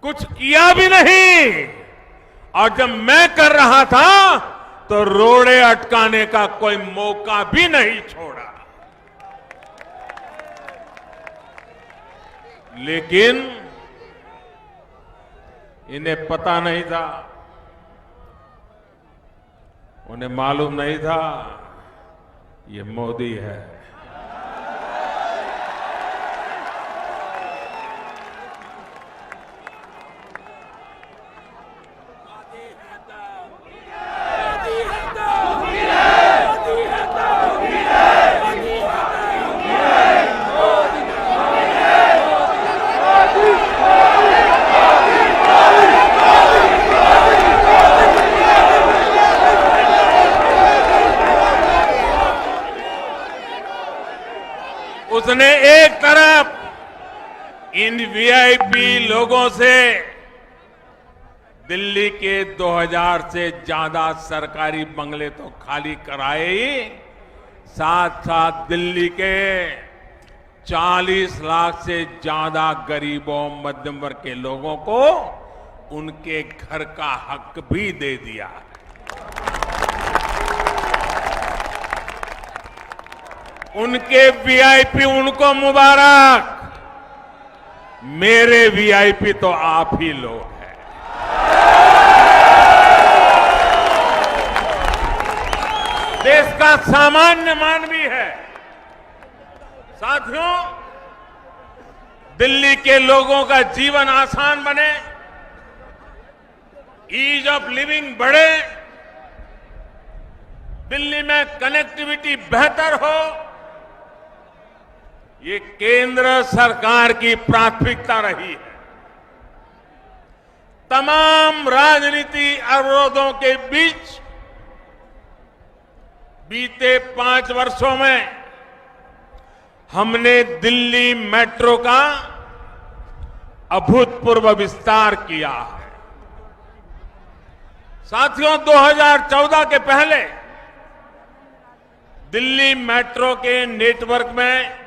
कुछ किया भी नहीं, और जब मैं कर रहा था तो रोड़े अटकाने का कोई मौका भी नहीं छोड़ा। लेकिन इन्हें पता नहीं था, उन्हें मालूम नहीं था ये मोदी है। उसने एक तरफ इन वीआईपी लोगों से दिल्ली के 2000 से ज्यादा सरकारी बंगले तो खाली कराए ही, साथ साथ दिल्ली के 40 लाख से ज्यादा गरीबों मध्यम वर्ग के लोगों को उनके घर का हक भी दे दिया। उनके वीआईपी उनको मुबारक, मेरे वीआईपी तो आप ही लोग हैं। देश का सामान्य मानवी है। साथियों, दिल्ली के लोगों का जीवन आसान बने, ईज ऑफ लिविंग बढ़े, दिल्ली में कनेक्टिविटी बेहतर हो, ये केंद्र सरकार की प्राथमिकता रही है। तमाम राजनीति अवरोधों के बीच बीते 5 वर्षों में हमने दिल्ली मेट्रो का अभूतपूर्व विस्तार किया है। साथियों, 2014 के पहले दिल्ली मेट्रो के नेटवर्क में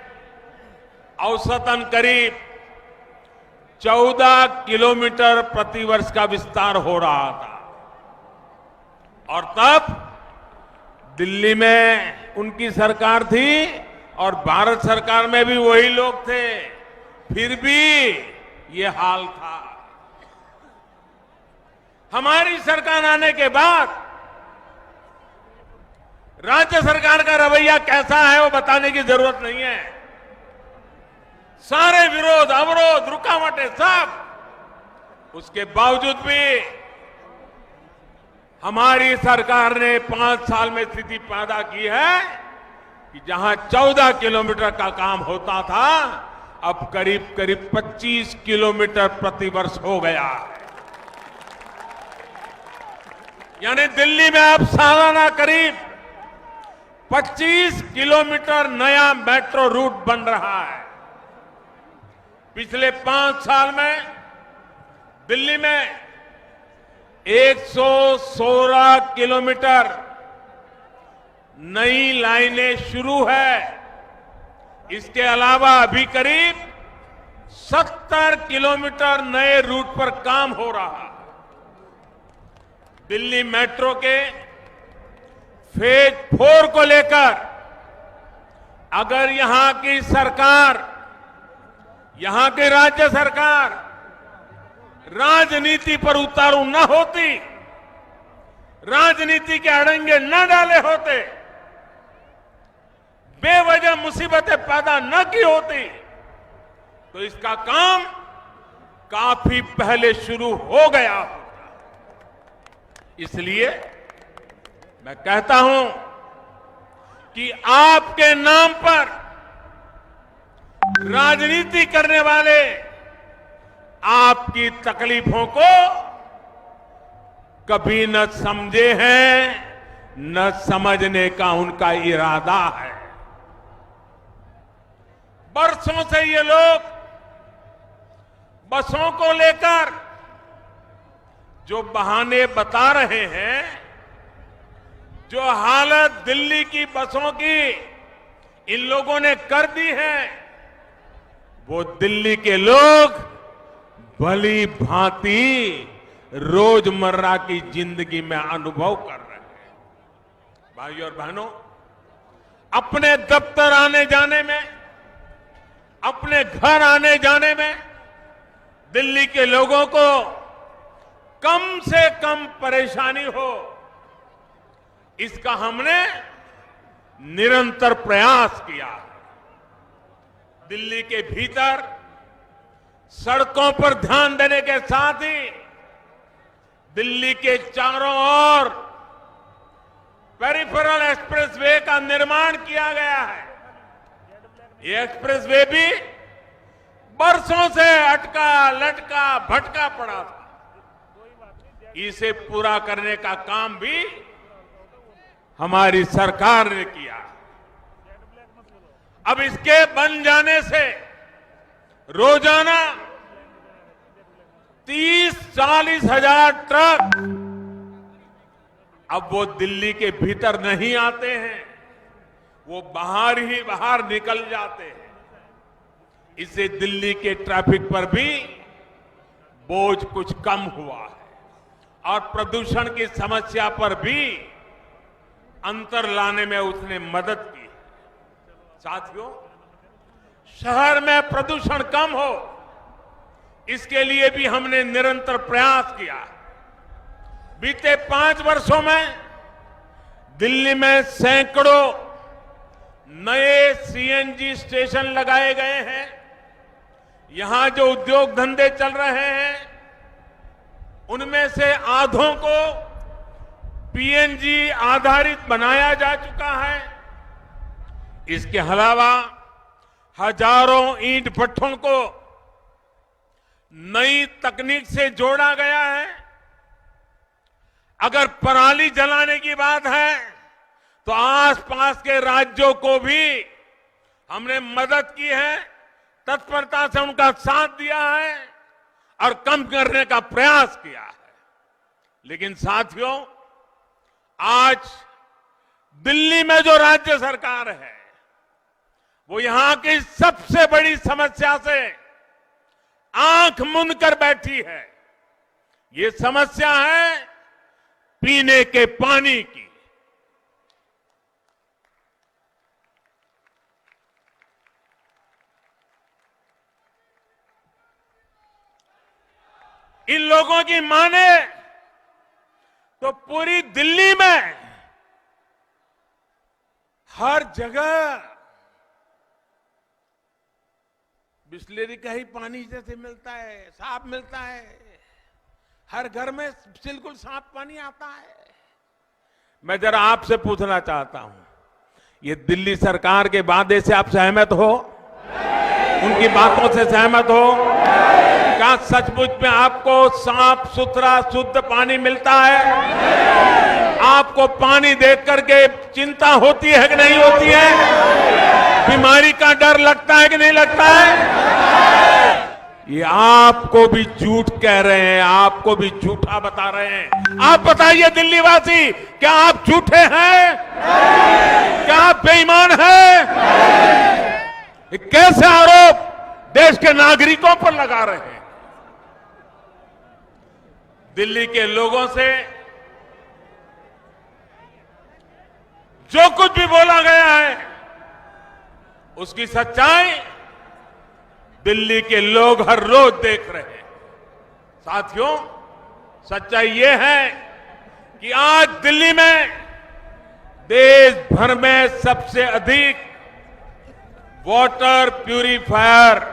औसतन करीब 14 किलोमीटर प्रतिवर्ष का विस्तार हो रहा था, और तब दिल्ली में उनकी सरकार थी और भारत सरकार में भी वही लोग थे, फिर भी ये हाल था। हमारी सरकार आने के बाद राज्य सरकार का रवैया कैसा है वो बताने की जरूरत नहीं है। सारे विरोध, अवरोध, रुकावटें सब, उसके बावजूद भी हमारी सरकार ने 5 साल में स्थिति पैदा की है कि जहां 14 किलोमीटर का काम होता था, अब करीब करीब 25 किलोमीटर प्रतिवर्ष हो गया है। यानी दिल्ली में अब सालाना करीब 25 किलोमीटर नया मेट्रो रूट बन रहा है। पिछले 5 साल में दिल्ली में 116 किलोमीटर नई लाइनें शुरू है। इसके अलावा अभी करीब 70 किलोमीटर नए रूट पर काम हो रहा है। दिल्ली मेट्रो के फेज 4 को लेकर अगर यहां की सरकार, यहां की राज्य सरकार राजनीति पर उतारू न होती, राजनीति के अड़ंगे न डाले होते, बेवजह मुसीबतें पैदा न की होती, तो इसका काम काफी पहले शुरू हो गया होता। इसलिए मैं कहता हूं कि आपके नाम पर राजनीति करने वाले आपकी तकलीफों को कभी न समझे हैं, न समझने का उनका इरादा है। बरसों से ये लोग बसों को लेकर जो बहाने बता रहे हैं, जो हालत दिल्ली की बसों की इन लोगों ने कर दी है, वो दिल्ली के लोग भली भांति रोजमर्रा की जिंदगी में अनुभव कर रहे हैं। भाइयों और बहनों, अपने दफ्तर आने जाने में, अपने घर आने जाने में दिल्ली के लोगों को कम से कम परेशानी हो, इसका हमने निरंतर प्रयास किया। दिल्ली के भीतर सड़कों पर ध्यान देने के साथ ही दिल्ली के चारों ओर पेरिफेरल एक्सप्रेसवे का निर्माण किया गया है। ये एक्सप्रेसवे भी बरसों से अटका लटका भटका पड़ा था। इसे पूरा करने का काम भी हमारी सरकार ने किया। अब इसके बन जाने से रोजाना 30-40 हजार ट्रक अब वो दिल्ली के भीतर नहीं आते हैं, वो बाहर ही बाहर निकल जाते हैं। इससे दिल्ली के ट्रैफिक पर भी बोझ कुछ कम हुआ है और प्रदूषण की समस्या पर भी अंतर लाने में उसने मदद की। साथियों, शहर में प्रदूषण कम हो, इसके लिए भी हमने निरंतर प्रयास किया। बीते 5 वर्षों में दिल्ली में सैकड़ों नए सीएनजी स्टेशन लगाए गए हैं। यहां जो उद्योग धंधे चल रहे हैं, उनमें से आधों को पीएनजी आधारित बनाया जा चुका है। इसके अलावा हजारों ईंट भट्ठों को नई तकनीक से जोड़ा गया है। अगर पराली जलाने की बात है तो आसपास के राज्यों को भी हमने मदद की है, तत्परता से उनका साथ दिया है और कम करने का प्रयास किया है। लेकिन साथियों, आज दिल्ली में जो राज्य सरकार है, वो यहां की सबसे बड़ी समस्या से आंख मूंद कर बैठी है। ये समस्या है पीने के पानी की। इन लोगों की माने तो पूरी दिल्ली में हर जगह बिस्लेरी का ही पानी जैसे मिलता है, साफ मिलता है। हर घर में बिल्कुल साफ पानी आता है। मैं जरा आपसे पूछना चाहता हूं, ये दिल्ली सरकार के वादे से आप सहमत हो? उनकी बातों से सहमत हो? क्या सचमुच में आपको साफ सुथरा शुद्ध पानी मिलता है? आपको पानी देख करके चिंता होती है कि नहीं होती है? बीमारी का डर लगता है कि नहीं लगता है? ये आपको भी झूठ कह रहे हैं, आपको भी झूठा बता रहे हैं। आप बताइए दिल्ली वासी, क्या आप झूठे हैं? क्या आप बेईमान हैं? ये कैसे आरोप देश के नागरिकों पर लगा रहे हैं? दिल्ली के लोगों से जो कुछ भी बोला गया है, उसकी सच्चाई दिल्ली के लोग हर रोज देख रहे हैं। साथियों, सच्चाई ये है कि आज दिल्ली में देश भर में सबसे अधिक वाटर प्यूरिफायर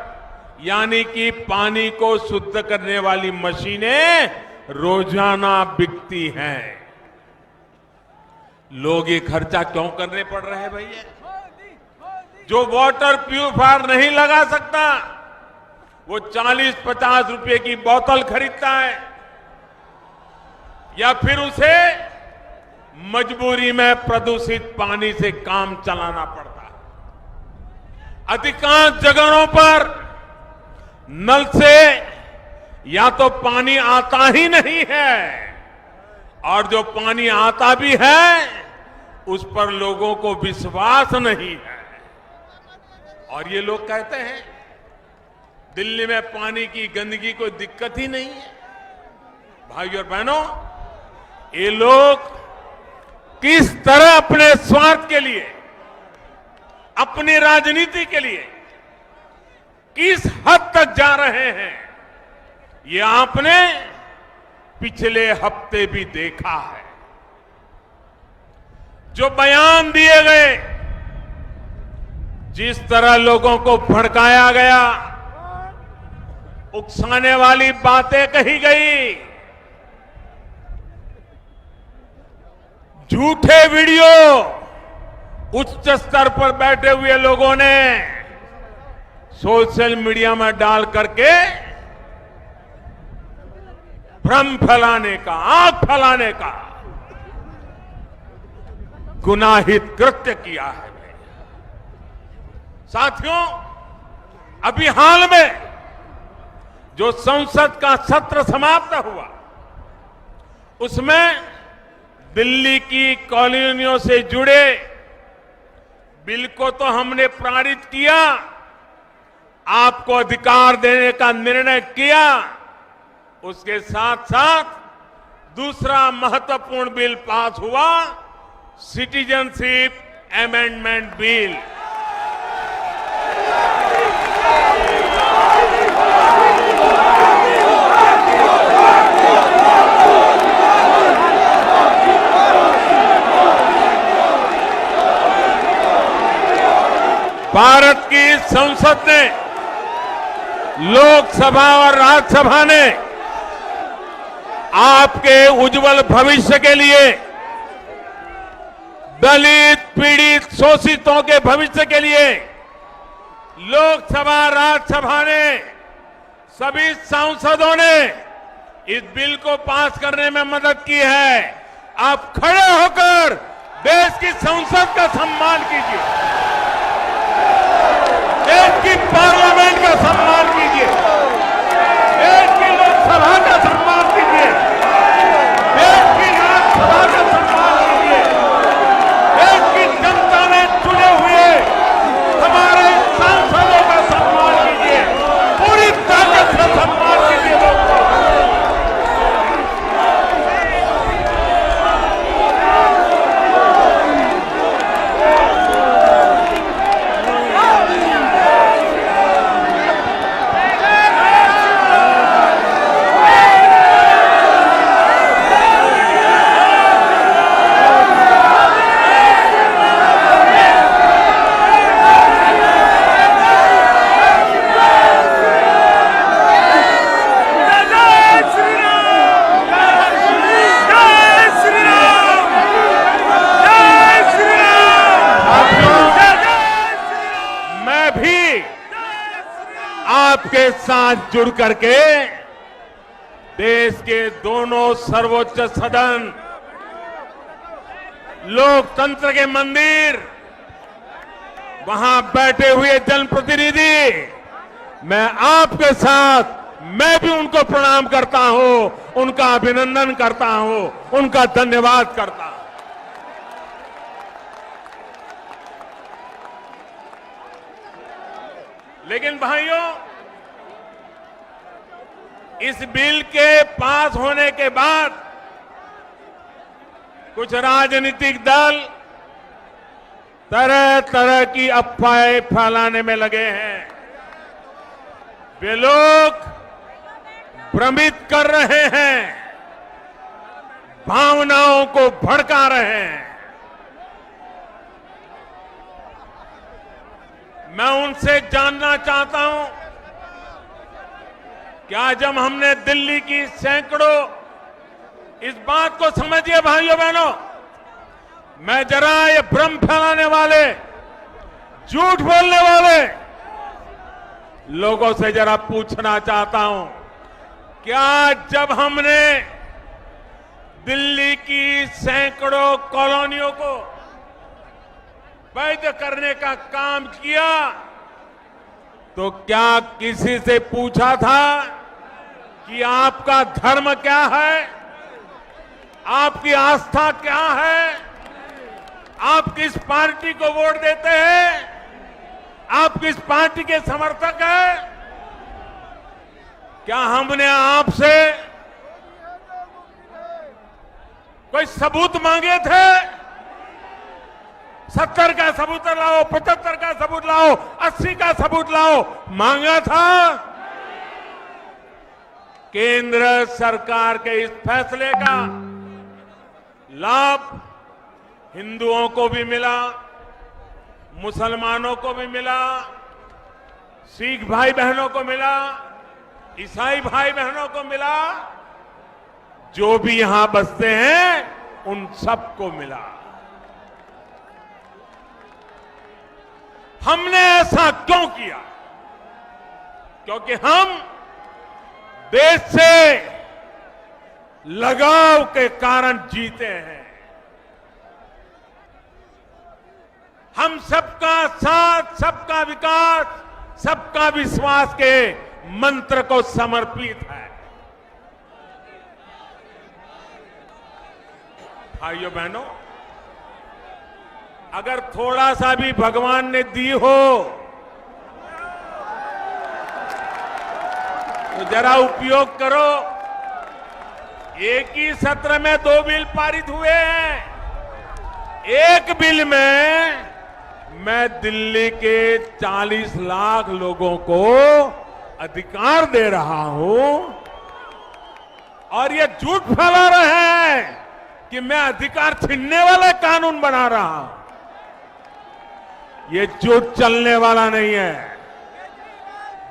यानी कि पानी को शुद्ध करने वाली मशीनें रोजाना बिकती हैं। लोग ये खर्चा क्यों करने पड़ रहे हैं भैया? जो वाटर प्यूरिफायर नहीं लगा सकता, वो 40-50 रुपए की बोतल खरीदता है या फिर उसे मजबूरी में प्रदूषित पानी से काम चलाना पड़ता है। अधिकांश जगहों पर नल से या तो पानी आता ही नहीं है, और जो पानी आता भी है उस पर लोगों को विश्वास नहीं है। और ये लोग कहते हैं दिल्ली में पानी की गंदगी कोई दिक्कत ही नहीं है। भाइयों और बहनों, ये लोग किस तरह अपने स्वार्थ के लिए, अपनी राजनीति के लिए किस हद तक जा रहे हैं, ये आपने पिछले हफ्ते भी देखा है। जो बयान दिए गए, जिस तरह लोगों को भड़काया गया, उकसाने वाली बातें कही गई, झूठे वीडियो उच्च स्तर पर बैठे हुए लोगों ने सोशल मीडिया में डाल करके भ्रम फैलाने का, आग फैलाने का गुनाहित कृत्य किया है। साथियों, अभी हाल में जो संसद का सत्र समाप्त हुआ, उसमें दिल्ली की कॉलोनियों से जुड़े बिल को तो हमने पारित किया, आपको अधिकार देने का निर्णय किया। उसके साथ साथ दूसरा महत्वपूर्ण बिल पास हुआ, सिटीजनशिप अमेंडमेंट बिल। भारत की संसद ने, लोकसभा और राज्यसभा ने आपके उज्जवल भविष्य के लिए, दलित, पीड़ित, शोषितों के भविष्य के लिए लोकसभा, राज्यसभा ने, सभी सांसदों ने इस बिल को पास करने में मदद की है। आप खड़े होकर देश की संसद का सम्मान कीजिए, देश की पार्लियामेंट का सम्मान कीजिए, देश की लोकसभा का सम्मान कीजिए, देश की राज्यसभा का सम्मान कीजिए, देश की जनता ने चुने हुए हमारे सांसदों का सम्मान कीजिए, पूरी ताकत से सम्मान कीजिए दोस्तों। आपके साथ जुड़ करके देश के दोनों सर्वोच्च सदन, लोकतंत्र के मंदिर, वहां बैठे हुए जनप्रतिनिधि, मैं आपके साथ, मैं भी उनको प्रणाम करता हूं, उनका अभिनंदन करता हूं, उनका धन्यवाद करता हूं। लेकिन भाइयों, इस बिल के पास होने के बाद कुछ राजनीतिक दल तरह तरह की अफवाहें फैलाने में लगे हैं। वे लोग भ्रमित कर रहे हैं, भावनाओं को भड़का रहे हैं। मैं उनसे जानना चाहता हूं, क्या जब हमने दिल्ली की सैकड़ों, इस बात को समझिए भाइयों बहनों, मैं जरा ये भ्रम फैलाने वाले, झूठ बोलने वाले लोगों से जरा पूछना चाहता हूं, क्या जब हमने दिल्ली की सैकड़ों कॉलोनियों को वैध करने का काम किया, तो क्या किसी से पूछा था कि आपका धर्म क्या है, आपकी आस्था क्या है, आप किस पार्टी को वोट देते हैं, आप किस पार्टी के समर्थक हैं? क्या हमने आपसे कोई सबूत मांगे थे? 70 का सबूत लाओ, 75 का सबूत लाओ, 80 का सबूत लाओ, मांगा था? केंद्र सरकार के इस फैसले का लाभ हिंदुओं को भी मिला, मुसलमानों को भी मिला, सिख भाई बहनों को मिला, ईसाई भाई बहनों को मिला, जो भी यहां बसते हैं उन सबको मिला। हमने ऐसा क्यों किया? क्योंकि हम देश से लगाव के कारण जीते हैं। हम सबका साथ, सबका विकास, सबका विश्वास के मंत्र को समर्पित है। भाइयों बहनों, अगर थोड़ा सा भी भगवान ने दी हो तो जरा उपयोग करो। एक ही सत्र में 2 बिल पारित हुए हैं। एक बिल में मैं दिल्ली के 40 लाख लोगों को अधिकार दे रहा हूं और ये झूठ फैला रहे हैं कि मैं अधिकार छीनने वाला कानून बना रहा हूं। ये झूठ चलने वाला नहीं है,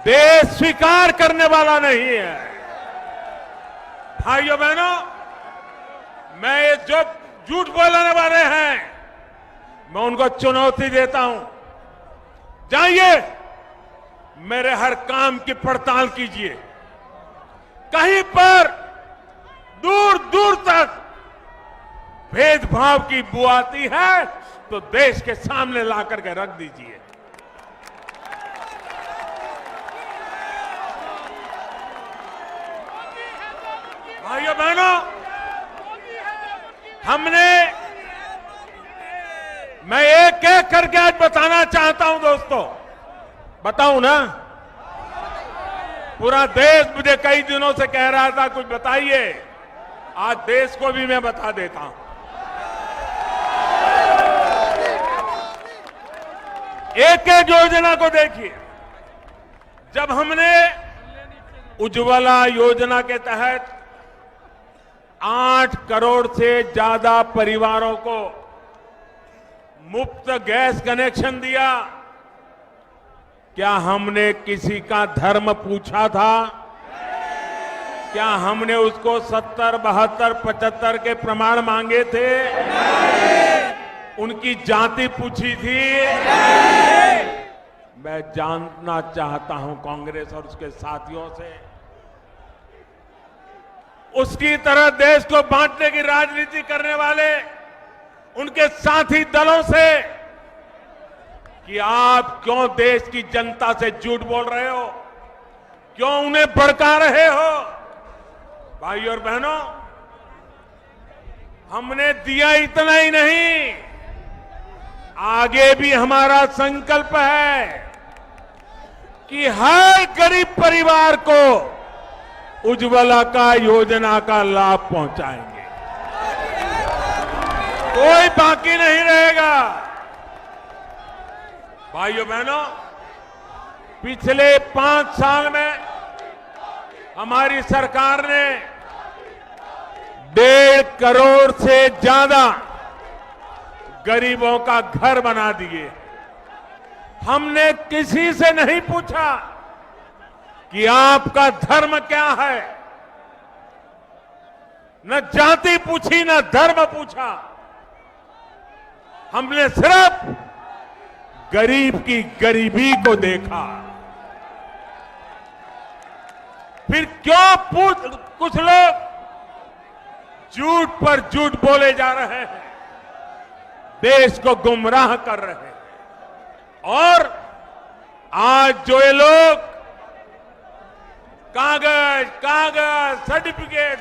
देश स्वीकार करने वाला नहीं है। भाइयों बहनों, मैं ये जो झूठ बोलने वाले हैं मैं उनको चुनौती देता हूं। जाइए, मेरे हर काम की पड़ताल कीजिए। कहीं पर दूर दूर तक भेदभाव की बू आती है तो देश के सामने ला करके रख दीजिए। भाइयों बहनों, मैं एक एक करके आज बताना चाहता हूं दोस्तों। बताऊं ना? पूरा देश मुझे कई दिनों से कह रहा था कुछ बताइए, आज देश को भी मैं बता देता हूं। एक एक योजना को देखिए। जब हमने उज्ज्वला योजना के तहत 8 करोड़ से ज्यादा परिवारों को मुफ्त गैस कनेक्शन दिया, क्या हमने किसी का धर्म पूछा था? क्या हमने उसको 70, 72, 75 के प्रमाण मांगे थे? उनकी जाति पूछी थी? मैं जानना चाहता हूं कांग्रेस और उसके साथियों से, उसकी तरह देश को बांटने की राजनीति करने वाले उनके साथी दलों से, कि आप क्यों देश की जनता से झूठ बोल रहे हो, क्यों उन्हें भड़का रहे हो? भाइयों और बहनों, हमने दिया इतना ही नहीं, आगे भी हमारा संकल्प है कि हर गरीब परिवार को उज्ज्वला का योजना का लाभ पहुंचाएंगे। कोई बाकी नहीं रहेगा। भाइयों बहनों, पिछले 5 साल में हमारी सरकार ने 1.5 करोड़ से ज्यादा गरीबों का घर बना दिए। हमने किसी से नहीं पूछा कि आपका धर्म क्या है, न जाति पूछी न धर्म पूछा। हमने सिर्फ गरीब की गरीबी को देखा। फिर क्यों कुछ लोग झूठ पर झूठ बोले जा रहे हैं, देश को गुमराह कर रहे हैं। और आज जो ये लोग कागज कागज सर्टिफिकेट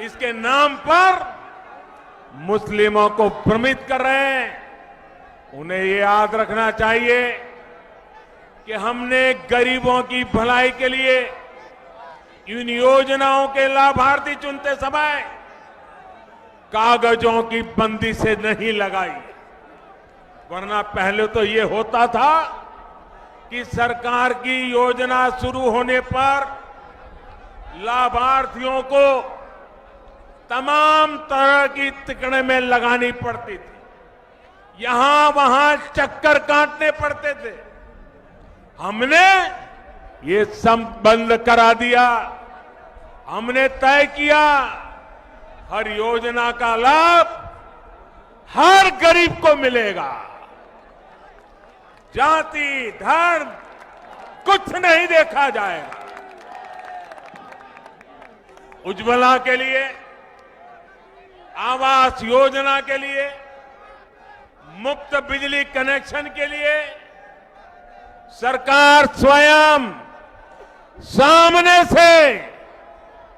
इसके नाम पर मुस्लिमों को भ्रमित कर रहे हैं, उन्हें ये याद रखना चाहिए कि हमने गरीबों की भलाई के लिए इन योजनाओं के लाभार्थी चुनते समय कागजों की बंदी से नहीं लगाई, वरना पहले तो ये होता था कि सरकार की योजना शुरू होने पर लाभार्थियों को तमाम तरह की तिकड़े में लगानी पड़ती थी, यहां वहां चक्कर काटने पड़ते थे। हमने ये सब बंद करा दिया। हमने तय किया हर योजना का लाभ हर गरीब को मिलेगा। जाति धर्म कुछ नहीं देखा जाएगा। उज्ज्वला के लिए, आवास योजना के लिए, मुफ्त बिजली कनेक्शन के लिए सरकार स्वयं सामने से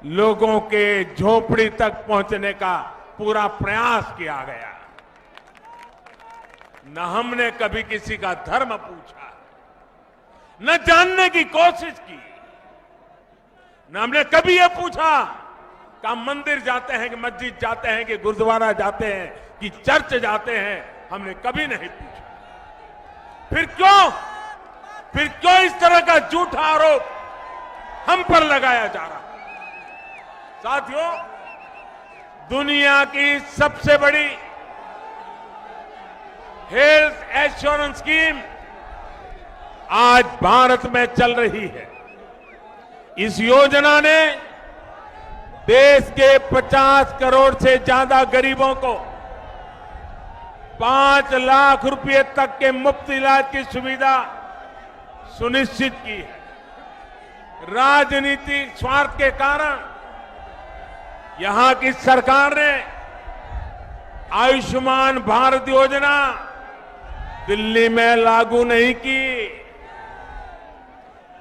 लोगों के झोपड़ी तक पहुंचने का पूरा प्रयास किया गया। न हमने कभी किसी का धर्म पूछा, न जानने की कोशिश की, न हमने कभी यह पूछा कि हम मंदिर जाते हैं कि मस्जिद जाते हैं कि गुरुद्वारा जाते हैं कि चर्च जाते हैं, हमने कभी नहीं पूछा। फिर क्यों इस तरह का झूठा आरोप हम पर लगाया जा रहा है? साथियों, दुनिया की सबसे बड़ी हेल्थ एश्योरेंस स्कीम आज भारत में चल रही है। इस योजना ने देश के 50 करोड़ से ज्यादा गरीबों को 5 लाख रुपए तक के मुफ्त इलाज की सुविधा सुनिश्चित की है। राजनीतिक स्वार्थ के कारण यहां की सरकार ने आयुष्मान भारत योजना दिल्ली में लागू नहीं की,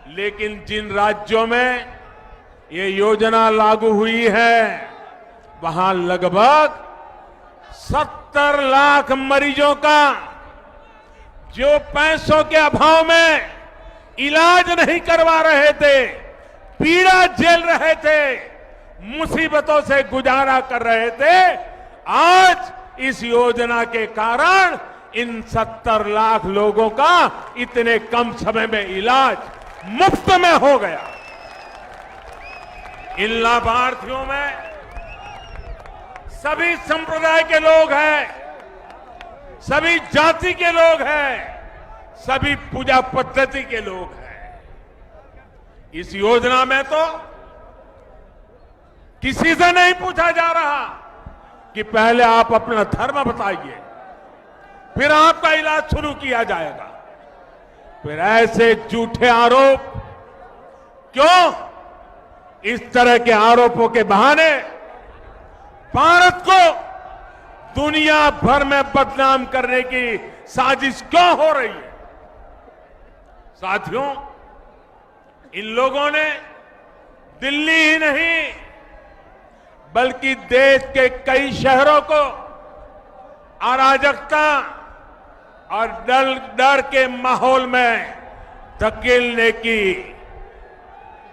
लेकिन जिन राज्यों में ये योजना लागू हुई है वहां लगभग 70 लाख मरीजों का जो पैसों के अभाव में इलाज नहीं करवा रहे थे, पीड़ा झेल रहे थे, मुसीबतों से गुजारा कर रहे थे, आज इस योजना के कारण इन 70 लाख लोगों का इतने कम समय में इलाज मुफ्त में हो गया। इन लाभार्थियों में सभी संप्रदाय के लोग हैं, सभी जाति के लोग हैं, सभी पूजा पद्धति के लोग हैं। इस योजना में तो किसी से नहीं पूछा जा रहा कि पहले आप अपना धर्म बताइए, फिर आपका इलाज शुरू किया जाएगा। फिर ऐसे झूठे आरोप क्यों? इस तरह के आरोपों के बहाने भारत को दुनिया भर में बदनाम करने की साजिश क्यों हो रही है? साथियों, इन लोगों ने दिल्ली ही नहीं बल्कि देश के कई शहरों को अराजकता और डर के माहौल में धकेलने की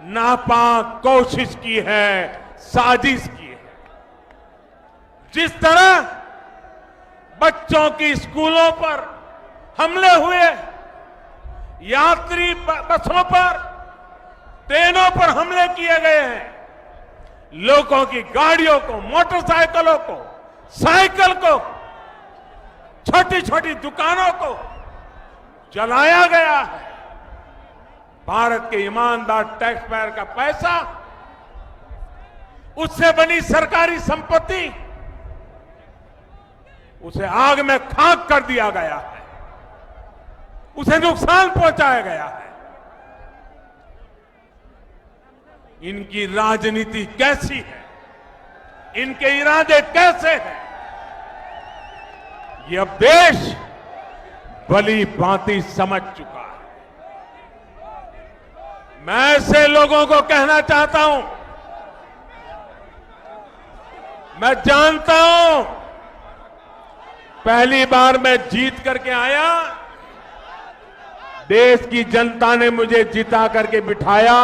नापाक कोशिश की है, साजिश की है। जिस तरह बच्चों की स्कूलों पर हमले हुए, यात्री बसों पर, ट्रेनों पर हमले किए गए हैं, लोगों की गाड़ियों को, मोटरसाइकिलों को, साइकिल को, छोटी छोटी दुकानों को जलाया गया है। भारत के ईमानदार टैक्स पेयर का पैसा, उससे बनी सरकारी संपत्ति, उसे आग में खाक कर दिया गया है, उसे नुकसान पहुंचाया गया है। इनकी राजनीति कैसी है, इनके इरादे कैसे हैं, ये अब देश भली भांति समझ चुका है। मैं ऐसे लोगों को कहना चाहता हूं, मैं जानता हूं पहली बार मैं जीत करके आया, देश की जनता ने मुझे जिता करके बिठाया,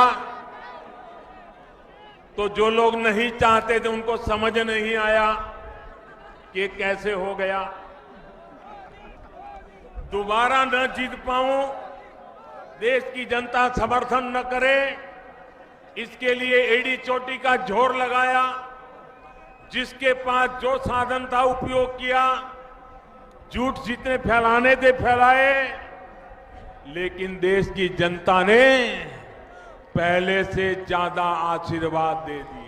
तो जो लोग नहीं चाहते थे उनको समझ नहीं आया कि ये कैसे हो गया। दोबारा न जीत पाऊं, देश की जनता समर्थन न करे, इसके लिए एड़ी चोटी का जोर लगाया, जिसके पास जो साधन था उपयोग किया, झूठ जितने फैलाने थे फैलाए, लेकिन देश की जनता ने पहले से ज्यादा आशीर्वाद दे दिए।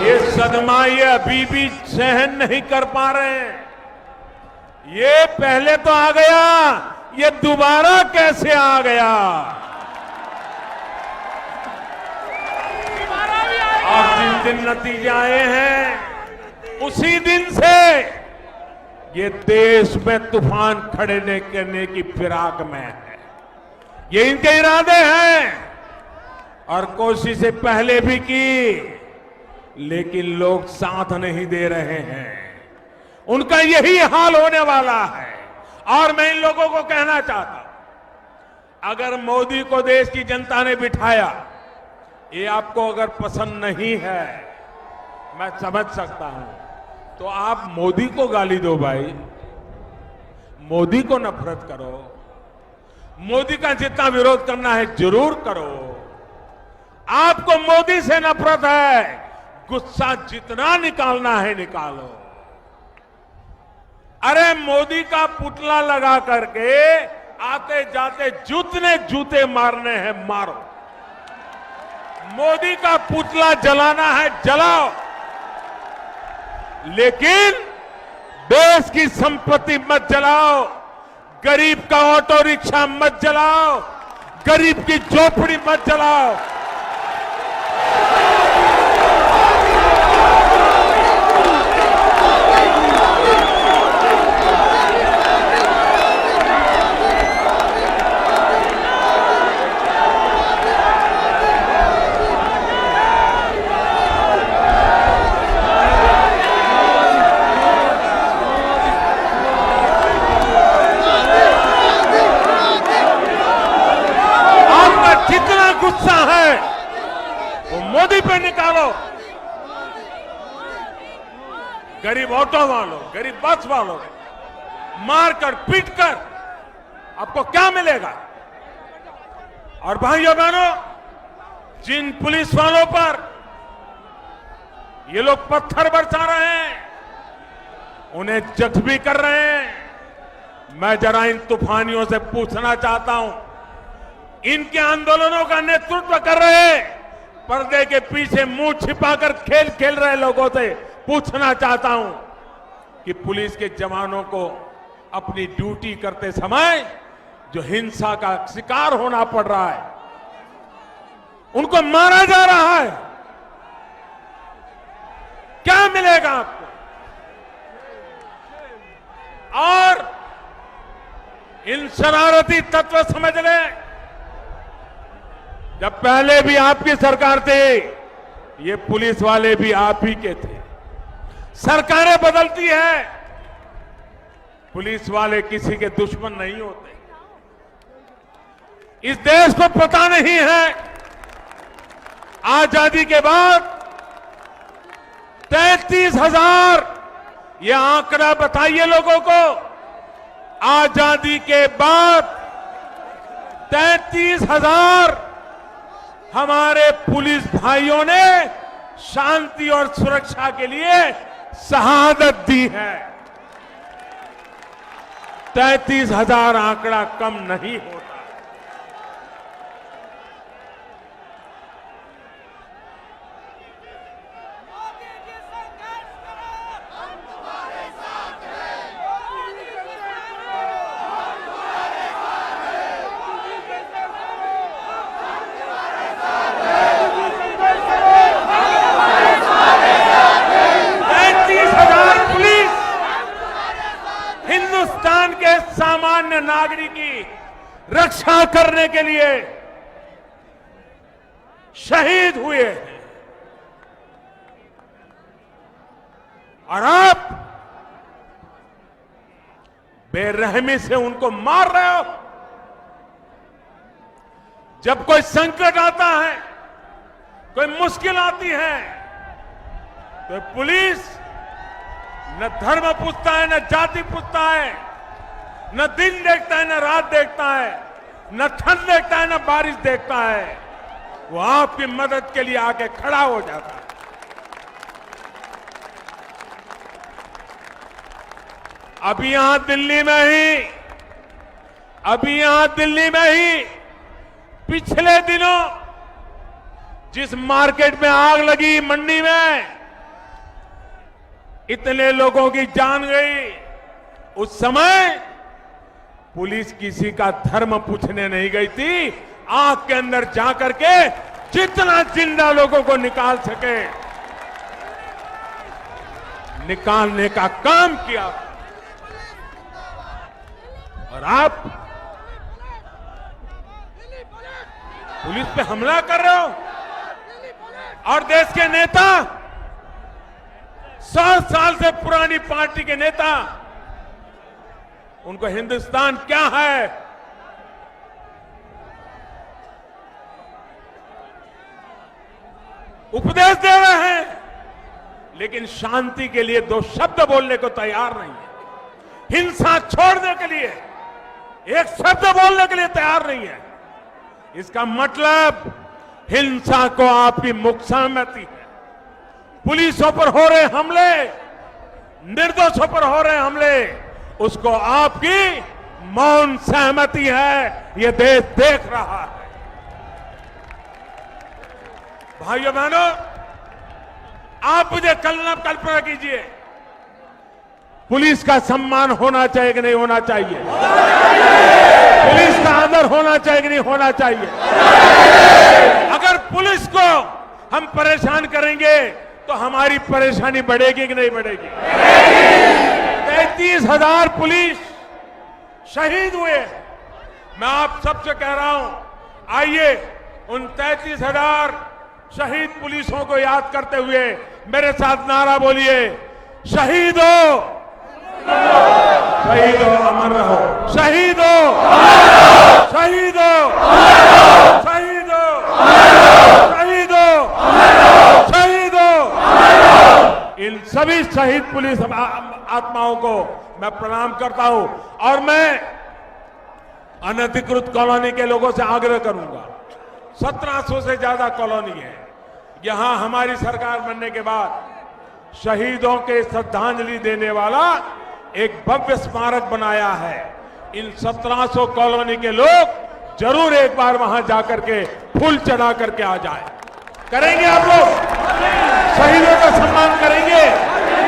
ये सदमा ये अभी भी सहन नहीं कर पा रहे हैं। ये पहले तो आ गया, ये दोबारा कैसे आ गया? और जिस दिन नतीजे आए हैं, उसी दिन से ये देश में तूफान खड़े करने की फिराक में है। ये इनके इरादे हैं और कोशिशें पहले भी की, लेकिन लोग साथ नहीं दे रहे हैं। उनका यही हाल होने वाला है। और मैं इन लोगों को कहना चाहता हूं, अगर मोदी को देश की जनता ने बिठाया, ये आपको अगर पसंद नहीं है, मैं समझ सकता हूं, तो आप मोदी को गाली दो भाई, मोदी को नफरत करो, मोदी का जितना विरोध करना है जरूर करो। आपको मोदी से नफरत है, गुस्सा जितना निकालना है निकालो। अरे मोदी का पुतला लगा करके आते जाते जितने जूते मारने हैं मारो, मोदी का पुतला जलाना है जलाओ, लेकिन देश की संपत्ति मत जलाओ, गरीब का ऑटो रिक्शा मत जलाओ, गरीब की झोपड़ी मत जलाओ। गुस्सा है वो मोदी पे निकालो, गरीब ऑटो वालों, गरीब बस वालों मारकर पीटकर आपको क्या मिलेगा? और भाइयों बहनों, जिन पुलिस वालों पर ये लोग पत्थर बरसा रहे हैं, उन्हें जख्मी कर रहे हैं, मैं जरा इन तूफानियों से पूछना चाहता हूं, इनके आंदोलनों का नेतृत्व कर रहे पर्दे के पीछे मुंह छिपाकर खेल खेल रहे लोगों से पूछना चाहता हूं कि पुलिस के जवानों को अपनी ड्यूटी करते समय जो हिंसा का शिकार होना पड़ रहा है, उनको मारा जा रहा है, क्या मिलेगा आपको? और इन शरारती तत्व समझ लें, जब पहले भी आपकी सरकार थी, ये पुलिस वाले भी आप ही के थे। सरकारें बदलती है, पुलिस वाले किसी के दुश्मन नहीं होते। इस देश को पता नहीं है, आजादी के बाद 33,000, ये आंकड़ा बताइए लोगों को, आजादी के बाद 33,000 हमारे पुलिस भाइयों ने शांति और सुरक्षा के लिए शहादत दी है। 33,000 आंकड़ा कम नहीं होता। हिंदुस्तान के सामान्य नागरिक की रक्षा करने के लिए शहीद हुए हैं। और आप बेरहमी से उनको मार रहे हो। जब कोई संकट आता है, कोई मुश्किल आती है, तो पुलिस न धर्म पूछता है, न जाति पूछता है, न दिन देखता है, न रात देखता है, न ठंड देखता है, न बारिश देखता है। वो आपकी मदद के लिए आके खड़ा हो जाता है। अभी यहां दिल्ली में ही पिछले दिनों जिस मार्केट में आग लगी, मंडी में इतने लोगों की जान गई, उस समय पुलिस किसी का धर्म पूछने नहीं गई थी। आग के अंदर जाकर के जितना जिंदा लोगों को निकाल सके, निकालने का काम किया। और आप पुलिस पे हमला कर रहे हो। और देश के नेता, 100 साल से पुरानी पार्टी के नेता, उनको हिंदुस्तान क्या है, उपदेश दे रहे हैं, लेकिन शांति के लिए 2 शब्द बोलने को तैयार नहीं है। हिंसा छोड़ने के लिए एक शब्द बोलने के लिए तैयार नहीं है। इसका मतलब हिंसा को आपकी मुख्य सहमति है। पुलिसों पर हो रहे हमले, निर्दोषों पर हो रहे हमले, उसको आपकी मौन सहमति है। ये देश देख रहा है। भाइयों बहनों, आप मुझे कल्पना कीजिए, पुलिस का सम्मान होना चाहिए कि नहीं होना चाहिए? पुलिस का आदर होना चाहिए कि नहीं होना चाहिए? अगर पुलिस को हम परेशान करेंगे तो हमारी परेशानी बढ़ेगी कि नहीं बढ़ेगी? 33,000 पुलिस शहीद हुए। मैं आप सबसे कह रहा हूं, आइए उन 33,000 शहीद पुलिसों को याद करते हुए मेरे साथ नारा बोलिए, शहीद हो, शहीद हो, अमर रहो, शहीद हो, शहीद हो, शहीद हो, शहीद हो, शहीद हो। इन सभी शहीद पुलिस आत्माओं को मैं प्रणाम करता हूं। और मैं अनधिकृत कॉलोनी के लोगों से आग्रह करूंगा, 1700 से ज्यादा कॉलोनी है यहां। हमारी सरकार बनने के बाद शहीदों के श्रद्धांजलि देने वाला एक भव्य स्मारक बनाया है। इन 1700 कॉलोनी के लोग जरूर एक बार वहां जाकर के फूल चढ़ा करके आ जाए। करेंगे आप लोग? शहीदों का सम्मान करेंगे,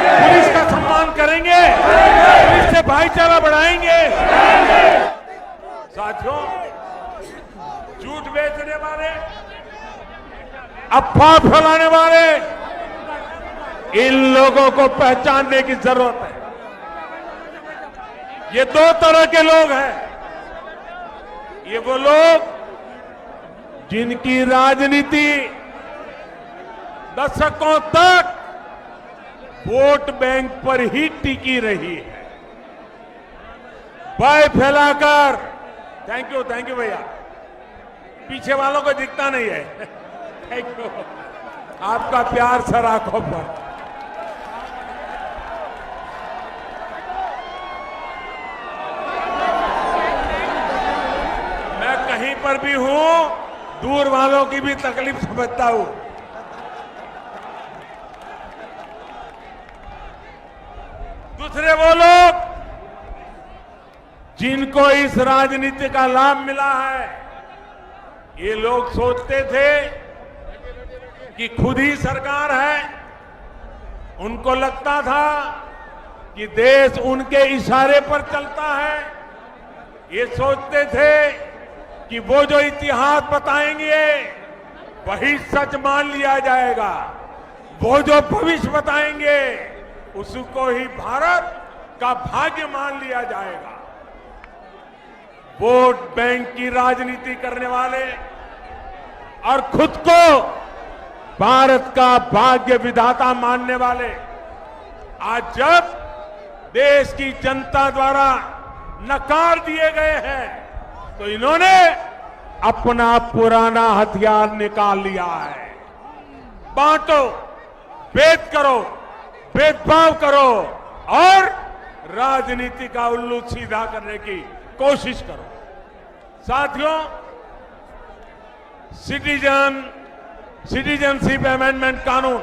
पुलिस का सम्मान करेंगे, पुलिस से भाईचारा बढ़ाएंगे। साथियों, झूठ बेचने वाले, अफवाह फैलाने वाले, इन लोगों को पहचानने की जरूरत है। ये 2 तरह के लोग हैं। ये वो लोग जिनकी राजनीति दशकों तक वोट बैंक पर ही टिकी रही है, भय फैलाकर। थैंक यू भैया, पीछे वालों को दिखता नहीं है। थैंक यू, आपका प्यार सर आंखों पर। मैं कहीं पर भी हूं, दूर वालों की भी तकलीफ समझता हूं। दूसरे वो लोग जिनको इस राजनीति का लाभ मिला है, ये लोग सोचते थे कि खुद ही सरकार है। उनको लगता था कि देश उनके इशारे पर चलता है। ये सोचते थे कि वो जो इतिहास बताएंगे वही सच मान लिया जाएगा, वो जो भविष्य बताएंगे उसको ही भारत का भाग्य मान लिया जाएगा। वोट बैंक की राजनीति करने वाले और खुद को भारत का भाग्य विधाता मानने वाले, आज जब देश की जनता द्वारा नकार दिए गए हैं, तो इन्होंने अपना पुराना हथियार निकाल लिया है। बांटो, भेद करो, भेदभाव करो और राजनीति का उल्लू सीधा करने की कोशिश करो। साथियों, सिटीजनशिप अमेंडमेंट कानून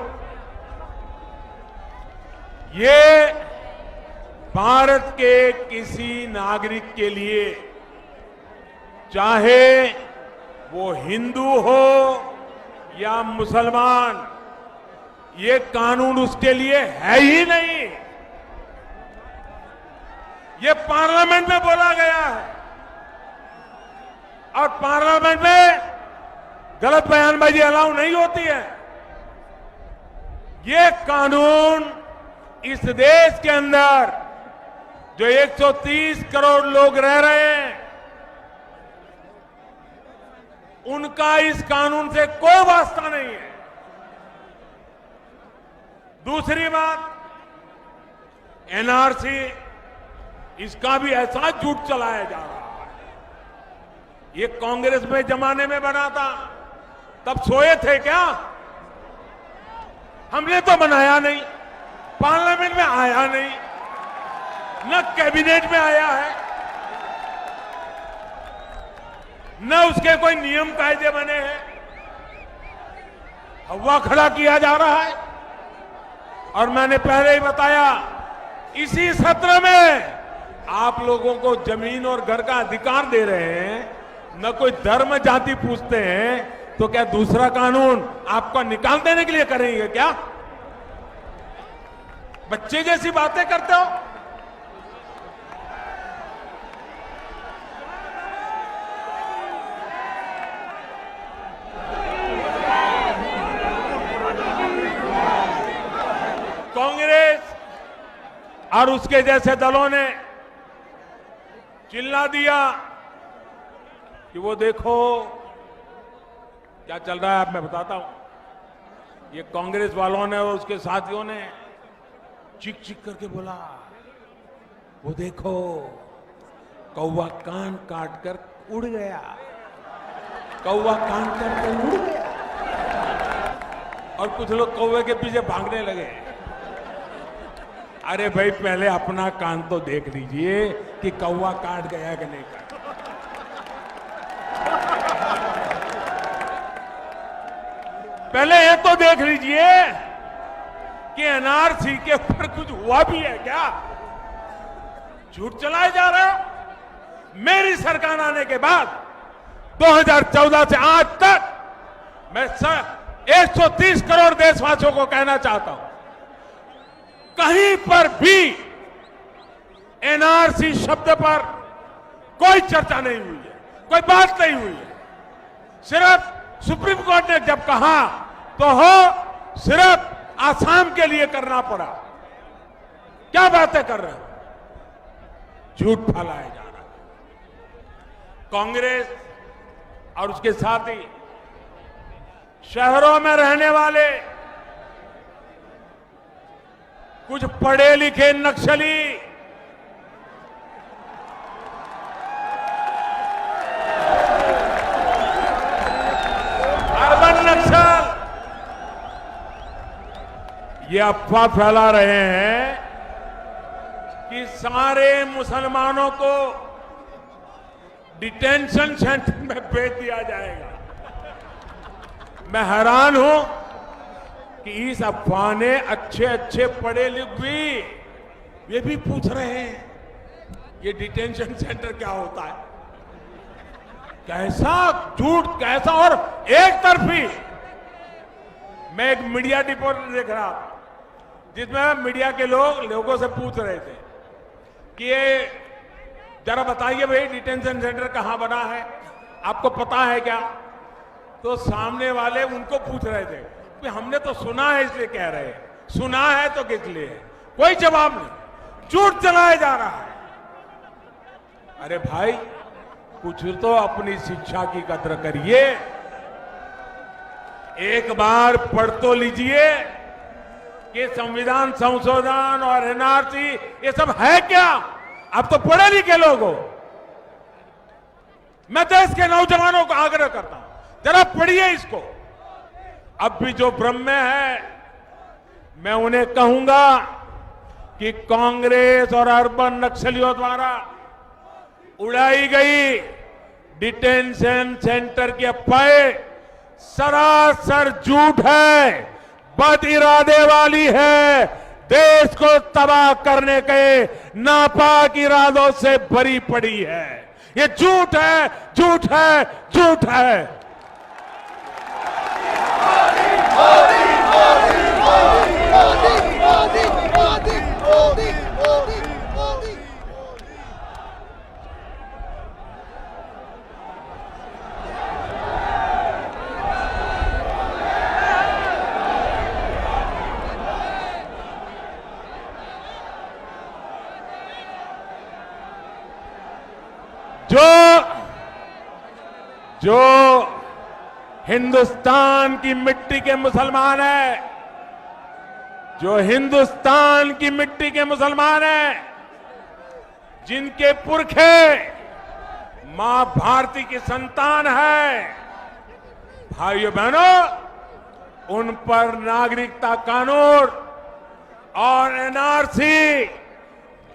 ये भारत के किसी नागरिक के लिए, चाहे वो हिंदू हो या मुसलमान, ये कानून उसके लिए है ही नहीं। ये पार्लियामेंट में बोला गया है और पार्लियामेंट में गलत बयानबाजी अलाउ नहीं होती है। ये कानून इस देश के अंदर जो 130 करोड़ लोग रह रहे हैं, उनका इस कानून से कोई वास्ता नहीं है। दूसरी बात, एनआरसी, इसका भी ऐसा झूठ चलाया जा रहा है। ये कांग्रेस में जमाने में बना था, तब सोए थे क्या? हमने तो बनाया नहीं, पार्लियामेंट में आया नहीं, न कैबिनेट में आया है, न उसके कोई नियम कायदे बने हैं। हवा खड़ा किया जा रहा है। और मैंने पहले ही बताया, इसी सत्र में आप लोगों को जमीन और घर का अधिकार दे रहे हैं, न कोई धर्म जाति पूछते हैं, तो क्या दूसरा कानून आपको निकाल देने के लिए करेंगे क्या? बच्चे जैसी बातें करते हो। कांग्रेस और उसके जैसे दलों ने चिल्ला दिया कि वो देखो क्या चल रहा है। अब मैं बताता हूं। ये कांग्रेस वालों ने और उसके साथियों ने चीख चीख करके बोला, वो देखो कौवा कान काट कर उड़ गया, कौवा कान काट कर उड़ गया। और कुछ लोग कौवे के पीछे भागने लगे। अरे भाई, पहले अपना कान तो देख लीजिए कि कौवा काट गया कि नहीं काट। पहले ये तो देख लीजिए कि एनआरसी के ऊपर कुछ हुआ भी है क्या? झूठ चलाए जा रहे हो। मेरी सरकार आने के बाद 2014 से आज तक मैं 130 करोड़ देशवासियों को कहना चाहता हूं, कहीं पर भी एनआरसी शब्द पर कोई चर्चा नहीं हुई है, कोई बात नहीं हुई है। सिर्फ सुप्रीम कोर्ट ने जब कहा तो हो सिर्फ आसाम के लिए करना पड़ा। क्या बातें कर रहे हो? झूठ फैलाया जा रहा है। कांग्रेस और उसके साथी शहरों में रहने वाले कुछ पढ़े लिखे नक्सली अर्बन नक्सल ये अफवाह फैला रहे हैं कि सारे मुसलमानों को डिटेंशन सेंटर में भेज दिया जाएगा। मैं हैरान हूं कि इस अफवाह ने अच्छे अच्छे पढ़े लिखे भी ये भी पूछ रहे हैं ये डिटेंशन सेंटर क्या होता है। कैसा झूठ, कैसा और एक तरफी। मैं एक मीडिया रिपोर्ट देख रहा था जिसमें मीडिया के लोगों से पूछ रहे थे कि ये जरा बताइए भाई डिटेंशन सेंटर कहां बना है, आपको पता है क्या? तो सामने वाले उनको पूछ रहे थे कि हमने तो सुना है इसलिए कह रहे हैं, सुना है तो किस लिए? कोई जवाब नहीं, झूठ चलाया जा रहा है। अरे भाई, कुछ तो अपनी शिक्षा की कदर करिए। एक बार पढ़ तो लीजिए कि संविधान संशोधन और एनआरसी ये सब है क्या, अब तो पढ़े लिखे लोग हो। मैं देश के नौजवानों को आग्रह करता हूं, जरा पढ़िए इसको। अब भी जो भ्रम में है, मैं उन्हें कहूंगा कि कांग्रेस और अर्बन नक्सलियों द्वारा उड़ाई गई डिटेंशन सेंटर की अफवाहें सरासर झूठ है, बद इरादे वाली है, देश को तबाह करने के नापाक इरादों से भरी पड़ी है। ये झूठ है, झूठ है, झूठ है। जो हिंदुस्तान की मिट्टी के मुसलमान है, जो हिंदुस्तान की मिट्टी के मुसलमान हैं, जिनके पुरखे मां भारती की संतान है, भाइयों बहनों, उन पर नागरिकता कानून और एनआरसी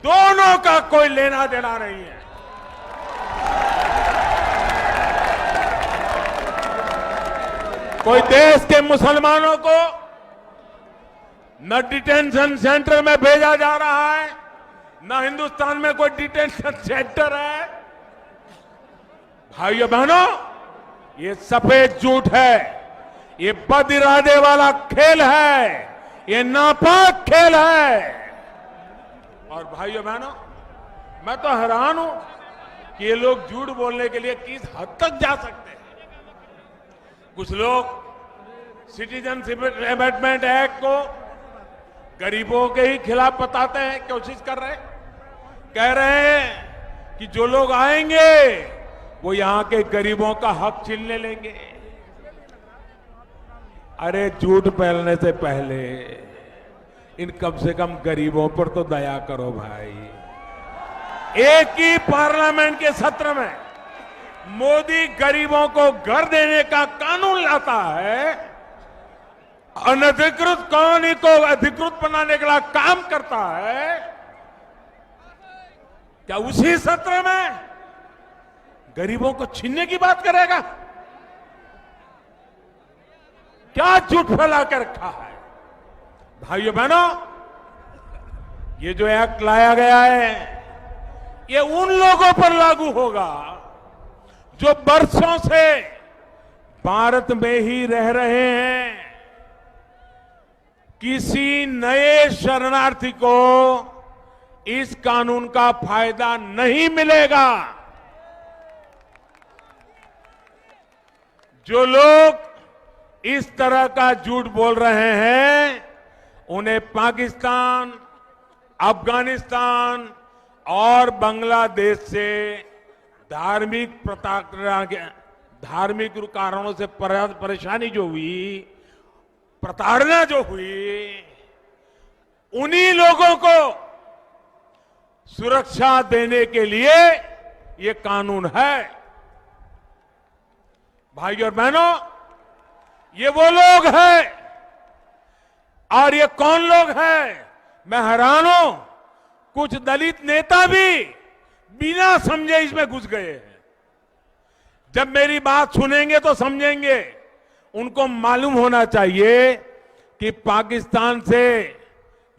दोनों का कोई लेना देना नहीं है। कोई देश के मुसलमानों को न डिटेंशन सेंटर में भेजा जा रहा है, न हिंदुस्तान में कोई डिटेंशन सेंटर है। भाइयों बहनों, ये सफेद झूठ है, ये बद इरादे वाला खेल है, ये नापाक खेल है। और भाइयों बहनों, मैं तो हैरान हूं कि ये लोग झूठ बोलने के लिए किस हद तक जा सकते हैं। कुछ लोग सिटीजनशिप अमेंडमेंट एक्ट को गरीबों के ही खिलाफ बताते हैं, कोशिश कर रहे हैं, कह रहे हैं कि जो लोग आएंगे वो यहां के गरीबों का हक छीनने लेंगे। अरे झूठ फैलने से पहले इन कम से कम गरीबों पर तो दया करो भाई। एक ही पार्लियामेंट के सत्र में मोदी गरीबों को घर देने का कानून लाता है, अनधिकृत कॉलोनी को अधिकृत बनाने के लिए काम करता है। क्या उसी सत्र में गरीबों को छीनने की बात करेगा? क्या झूठ फैला के रखा है। भाइयों बहनों, ये जो एक्ट लाया गया है, ये उन लोगों पर लागू होगा जो बरसों से भारत में ही रह रहे हैं। किसी नए शरणार्थी को इस कानून का फायदा नहीं मिलेगा। जो लोग इस तरह का झूठ बोल रहे हैं, उन्हें पाकिस्तान, अफगानिस्तान और बांग्लादेश से धार्मिक कारणों से परेशानी जो हुई, प्रताड़ना जो हुई, उन्हीं लोगों को सुरक्षा देने के लिए ये कानून है। भाइयों और बहनों, ये वो लोग हैं। और ये कौन लोग हैं? मैं हैरान हूं, कुछ दलित नेता भी बिना समझे इसमें घुस गए हैं। जब मेरी बात सुनेंगे तो समझेंगे। उनको मालूम होना चाहिए कि पाकिस्तान से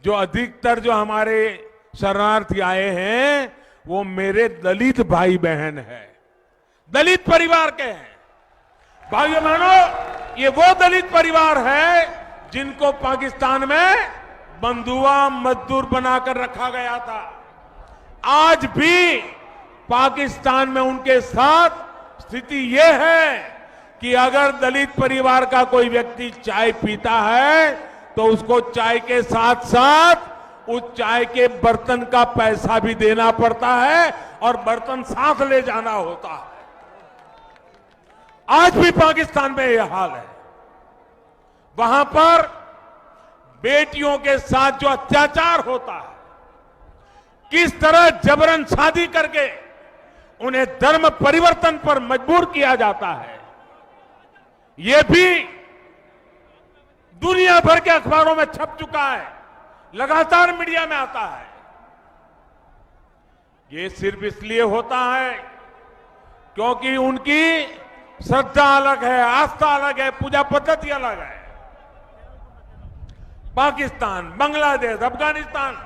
जो अधिकतर जो हमारे शरणार्थी आए हैं, वो मेरे दलित भाई बहन हैं, दलित परिवार के हैं। भाइयों बहनों, ये वो दलित परिवार है जिनको पाकिस्तान में बंधुआ मजदूर बनाकर रखा गया था। आज भी पाकिस्तान में उनके साथ स्थिति यह है कि अगर दलित परिवार का कोई व्यक्ति चाय पीता है तो उसको चाय के साथ साथ उस चाय के बर्तन का पैसा भी देना पड़ता है और बर्तन साथ ले जाना होता है। आज भी पाकिस्तान में यह हाल है। वहां पर बेटियों के साथ जो अत्याचार होता है, किस तरह जबरन शादी करके उन्हें धर्म परिवर्तन पर मजबूर किया जाता है, ये भी दुनिया भर के अखबारों में छप चुका है, लगातार मीडिया में आता है। ये सिर्फ इसलिए होता है क्योंकि उनकी श्रद्धा अलग है, आस्था अलग है, पूजा पद्धति अलग है। पाकिस्तान, बांग्लादेश, अफगानिस्तान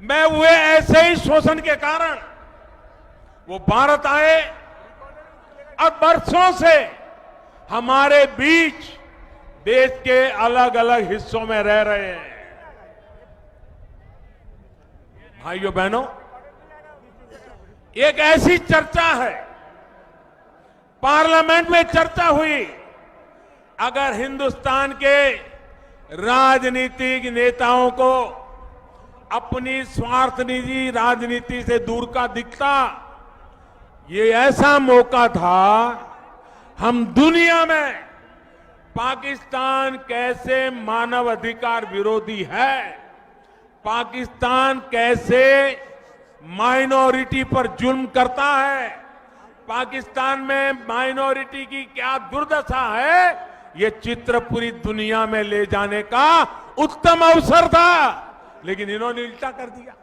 में हुए ऐसे ही शोषण के कारण वो भारत आए और बरसों से हमारे बीच देश के अलग अलग हिस्सों में रह रहे हैं। भाइयों बहनों, एक ऐसी चर्चा है, पार्लियामेंट में चर्चा हुई, अगर हिंदुस्तान के राजनीतिक नेताओं को अपनी स्वार्थनिजी राजनीति से दूर का दिखता, ये ऐसा मौका था हम दुनिया में पाकिस्तान कैसे मानव अधिकार विरोधी है, पाकिस्तान कैसे माइनॉरिटी पर जुल्म करता है, पाकिस्तान में माइनॉरिटी की क्या दुर्दशा है, ये चित्र पूरी दुनिया में ले जाने का उत्तम अवसर था। लेकिन इन्होंने उल्टा कर दिया,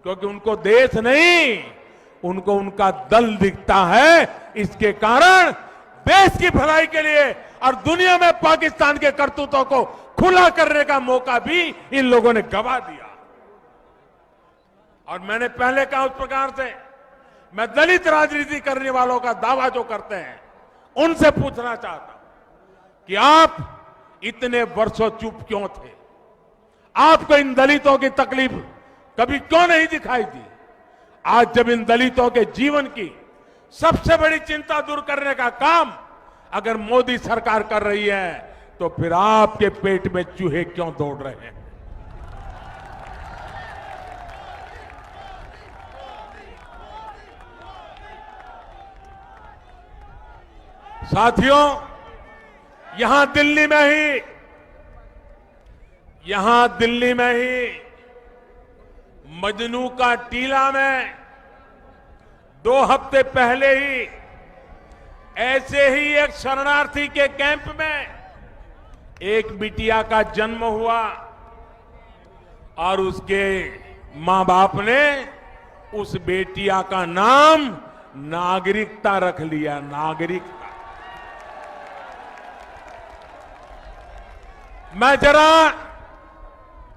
क्योंकि उनको देश नहीं, उनको उनका दल दिखता है। इसके कारण देश की भलाई के लिए और दुनिया में पाकिस्तान के करतूतों को खुला करने का मौका भी इन लोगों ने गंवा दिया। और मैंने पहले कहा, उस प्रकार से मैं दलित राजनीति करने वालों का दावा जो करते हैं उनसे पूछना चाहता हूं कि आप इतने वर्षों चुप क्यों थे? आपको इन दलितों की तकलीफ कभी क्यों नहीं दिखाई दी? आज जब इन दलितों के जीवन की सबसे बड़ी चिंता दूर करने का काम अगर मोदी सरकार कर रही है, तो फिर आपके पेट में चूहे क्यों दौड़ रहे हैं? साथियों, यहां दिल्ली में ही मजनू का टीला में 2 हफ्ते पहले ही ऐसे ही एक शरणार्थी के कैंप में एक बिटिया का जन्म हुआ और उसके मां बाप ने उस बेटिया का नाम नागरिकता रख लिया। नागरिकता। मैं जरा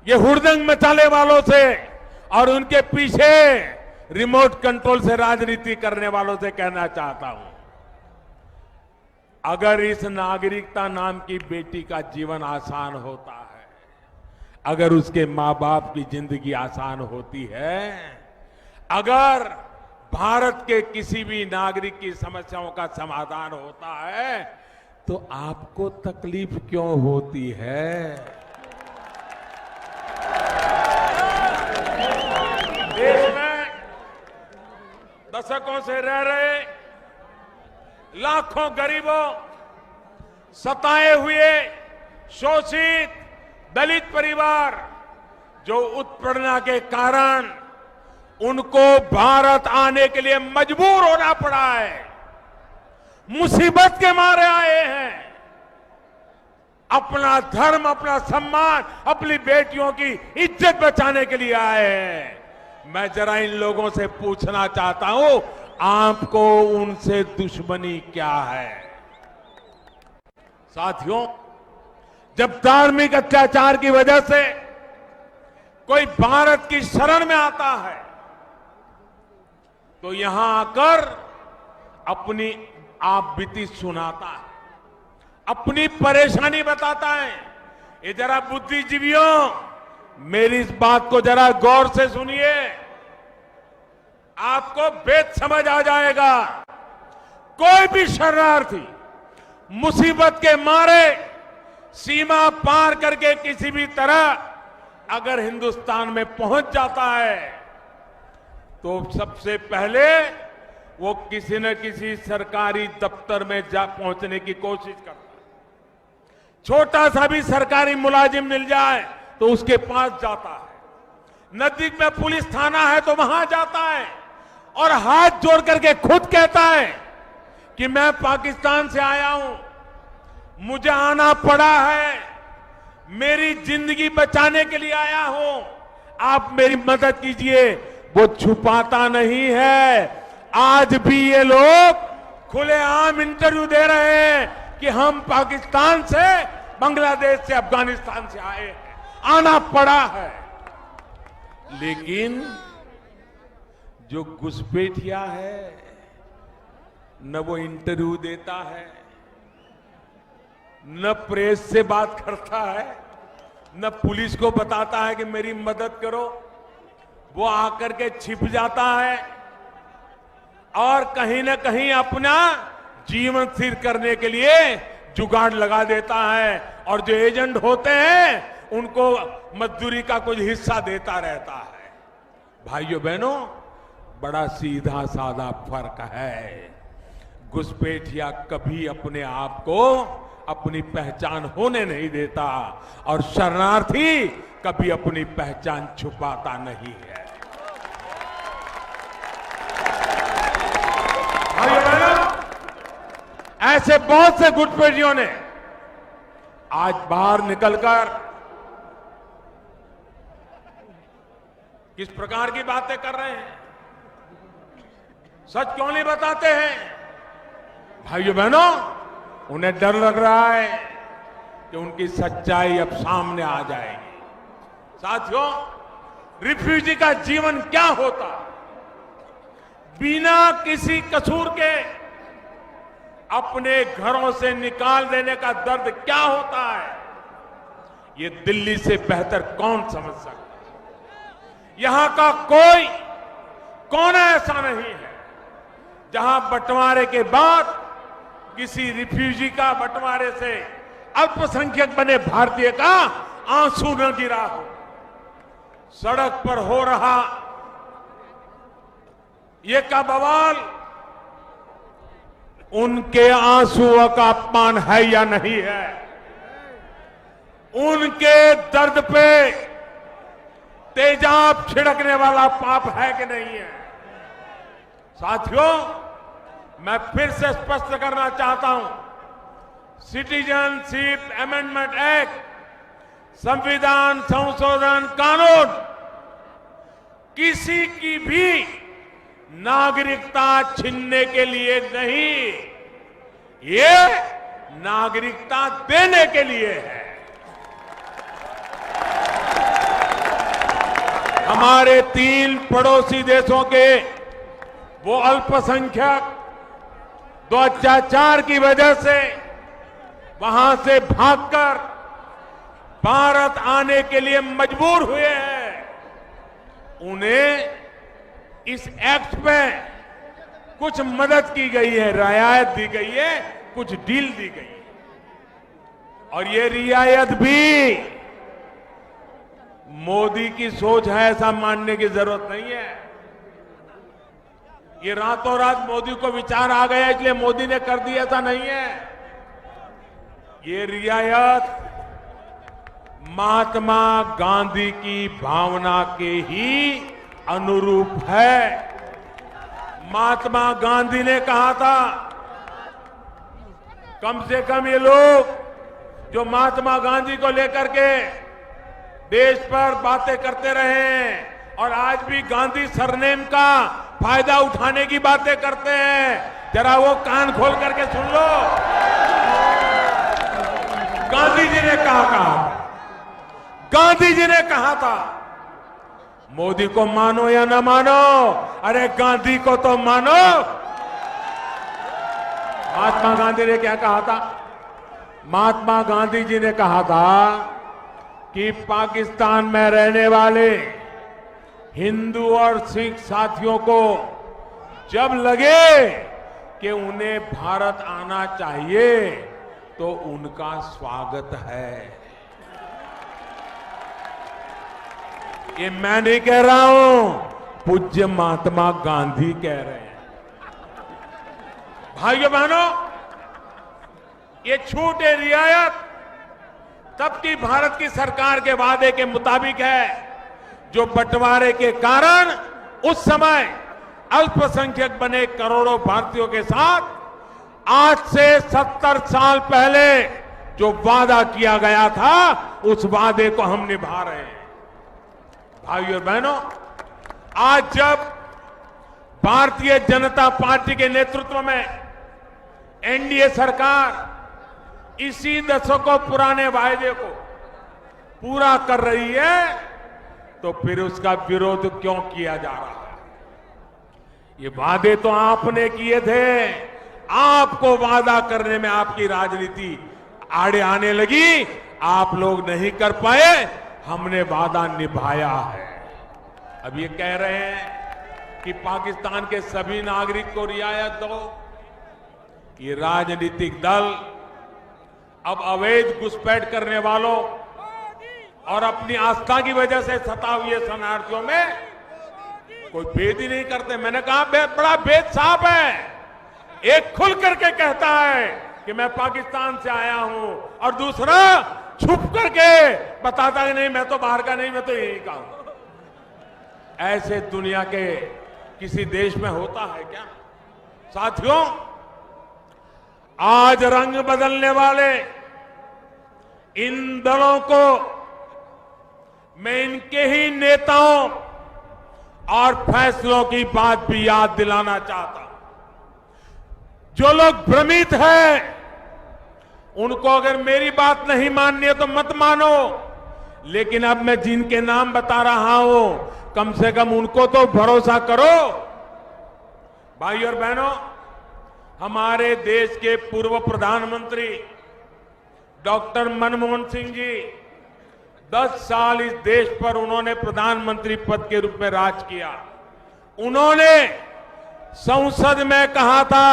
ये हुड़दंग मचाने वालों से और उनके पीछे रिमोट कंट्रोल से राजनीति करने वालों से कहना चाहता हूं, अगर इस नागरिकता नाम की बेटी का जीवन आसान होता है, अगर उसके मां बाप की जिंदगी आसान होती है, अगर भारत के किसी भी नागरिक की समस्याओं का समाधान होता है, तो आपको तकलीफ क्यों होती है? देश में दशकों से रह रहे लाखों गरीबों, सताए हुए शोषित दलित परिवार, जो उत्पीड़न के कारण उनको भारत आने के लिए मजबूर होना पड़ा है, मुसीबत के मारे आए हैं, अपना धर्म, अपना सम्मान, अपनी बेटियों की इज्जत बचाने के लिए आए हैं। मैं जरा इन लोगों से पूछना चाहता हूं, आपको उनसे दुश्मनी क्या है? साथियों, जब धार्मिक अत्याचार की वजह से कोई भारत की शरण में आता है, तो यहां आकर अपनी आप बीती सुनाता है, अपनी परेशानी बताता है। ये जरा बुद्धिजीवियों, मेरी इस बात को जरा गौर से सुनिए, आपको भेद समझ आ जाएगा। कोई भी शरणार्थी मुसीबत के मारे सीमा पार करके किसी भी तरह अगर हिंदुस्तान में पहुंच जाता है, तो सबसे पहले वो किसी न किसी सरकारी दफ्तर में जा पहुंचने की कोशिश करता है। छोटा सा भी सरकारी मुलाजिम मिल जाए तो उसके पास जाता है। नजदीक में पुलिस थाना है तो वहां जाता है और हाथ जोड़ करके खुद कहता है कि मैं पाकिस्तान से आया हूं, मुझे आना पड़ा है, मेरी जिंदगी बचाने के लिए आया हूं, आप मेरी मदद कीजिए। वो छुपाता नहीं है। आज भी ये लोग खुलेआम इंटरव्यू दे रहे हैं कि हम पाकिस्तान से, बांग्लादेश से, अफगानिस्तान से आए हैं, आना पड़ा है। लेकिन जो घुसपैठिया है, न वो इंटरव्यू देता है, न प्रेस से बात करता है, न पुलिस को बताता है कि मेरी मदद करो। वो आकर के छिप जाता है और कहीं न कहीं अपना जीवन स्थिर करने के लिए जुगाड़ लगा देता है और जो एजेंट होते हैं उनको मजदूरी का कुछ हिस्सा देता रहता है। भाइयों बहनों, बड़ा सीधा साधा फर्क है। घुसपैठिया कभी अपने आप को अपनी पहचान होने नहीं देता और शरणार्थी कभी अपनी पहचान छुपाता नहीं है। भाइयों बहनों, ऐसे बहुत से घुसपैठियों ने आज बाहर निकलकर किस प्रकार की बातें कर रहे हैं, सच क्यों नहीं बताते हैं? भाइयों बहनों, उन्हें डर लग रहा है कि उनकी सच्चाई अब सामने आ जाएगी। साथियों, रिफ्यूजी का जीवन क्या होता, बिना किसी कसूर के अपने घरों से निकाल देने का दर्द क्या होता है, ये दिल्ली से बेहतर कौन समझ सकता है। यहां का कोई कोना ऐसा नहीं है जहां बंटवारे के बाद किसी रिफ्यूजी का बंटवारे से अल्पसंख्यक बने भारतीय का आंसू न गिरा हो। सड़क पर हो रहा ये का बवाल उनके आंसुओं का अपमान है या नहीं है? उनके दर्द पे तेजाब छिड़कने वाला पाप है कि नहीं है? साथियों, मैं फिर से स्पष्ट करना चाहता हूं, सिटीजनशिप अमेंडमेंट एक्ट, संविधान संशोधन कानून किसी की भी नागरिकता छीनने के लिए नहीं, ये नागरिकता देने के लिए है। हमारे 3 पड़ोसी देशों के वो अल्पसंख्यक 2004 की वजह से वहां से भागकर भारत आने के लिए मजबूर हुए हैं। उन्हें इस एक्ट में कुछ मदद की गई है, रियायत दी गई है, कुछ डील दी गई है और ये रियायत भी मोदी की सोच है ऐसा मानने की जरूरत नहीं है। ये रातों रात मोदी को विचार आ गया इसलिए मोदी ने कर दिया, ऐसा नहीं है। ये रियायत महात्मा गांधी की भावना के ही अनुरूप है। महात्मा गांधी ने कहा था, कम से कम ये लोग जो महात्मा गांधी को लेकर के देश पर बातें करते रहे हैं और आज भी गांधी सरनेम का फायदा उठाने की बातें करते हैं, जरा वो कान खोल करके सुन लो। गांधी जी ने कहा गांधी जी ने कहा था, मोदी को मानो या ना मानो, अरे गांधी को तो मानो। महात्मा गांधी ने क्या कहा था? महात्मा गांधी जी ने कहा था कि पाकिस्तान में रहने वाले हिंदू और सिख साथियों को जब लगे कि उन्हें भारत आना चाहिए तो उनका स्वागत है। ये मैं नहीं कह रहा हूं, पूज्य महात्मा गांधी कह रहे हैं। भाइयों बहनों, ये छूट, ये रियायत तब की भारत की सरकार के वादे के मुताबिक है जो बंटवारे के कारण उस समय अल्पसंख्यक बने करोड़ों भारतीयों के साथ आज से 70 साल पहले जो वादा किया गया था, उस वादे को हम निभा रहे हैं। भाइयों और बहनों, आज जब भारतीय जनता पार्टी के नेतृत्व में एनडीए सरकार इसी दशकों पुराने वायदे को पूरा कर रही है, तो फिर उसका विरोध क्यों किया जा रहा है? ये वादे तो आपने किए थे, आपको वादा करने में आपकी राजनीति आड़े आने लगी, आप लोग नहीं कर पाए, हमने वादा निभाया है। अब ये कह रहे हैं कि पाकिस्तान के सभी नागरिक को रियायत दो। ये राजनीतिक दल अब अवैध घुसपैठ करने वालों और अपनी आस्था की वजह से सता हुए शरणार्थियों में कोई भेद ही नहीं करते। मैंने कहा बड़ा भेद साफ है। एक खुल करके कहता है कि मैं पाकिस्तान से आया हूं, और दूसरा छुप करके बताता है नहीं मैं तो बाहर का नहीं, मैं तो यही का हूं। ऐसे दुनिया के किसी देश में होता है क्या? साथियों, आज रंग बदलने वाले इन दलों को मैं इनके ही नेताओं और फैसलों की बात भी याद दिलाना चाहता हूं। जो लोग भ्रमित हैं, उनको अगर मेरी बात नहीं माननी है तो मत मानो, लेकिन अब मैं जिनके नाम बता रहा हूं, कम से कम उनको तो भरोसा करो। भाइयों और बहनों, हमारे देश के पूर्व प्रधानमंत्री डॉक्टर मनमोहन सिंह जी 10 साल इस देश पर उन्होंने प्रधानमंत्री पद के रूप में राज किया। उन्होंने संसद में कहा था,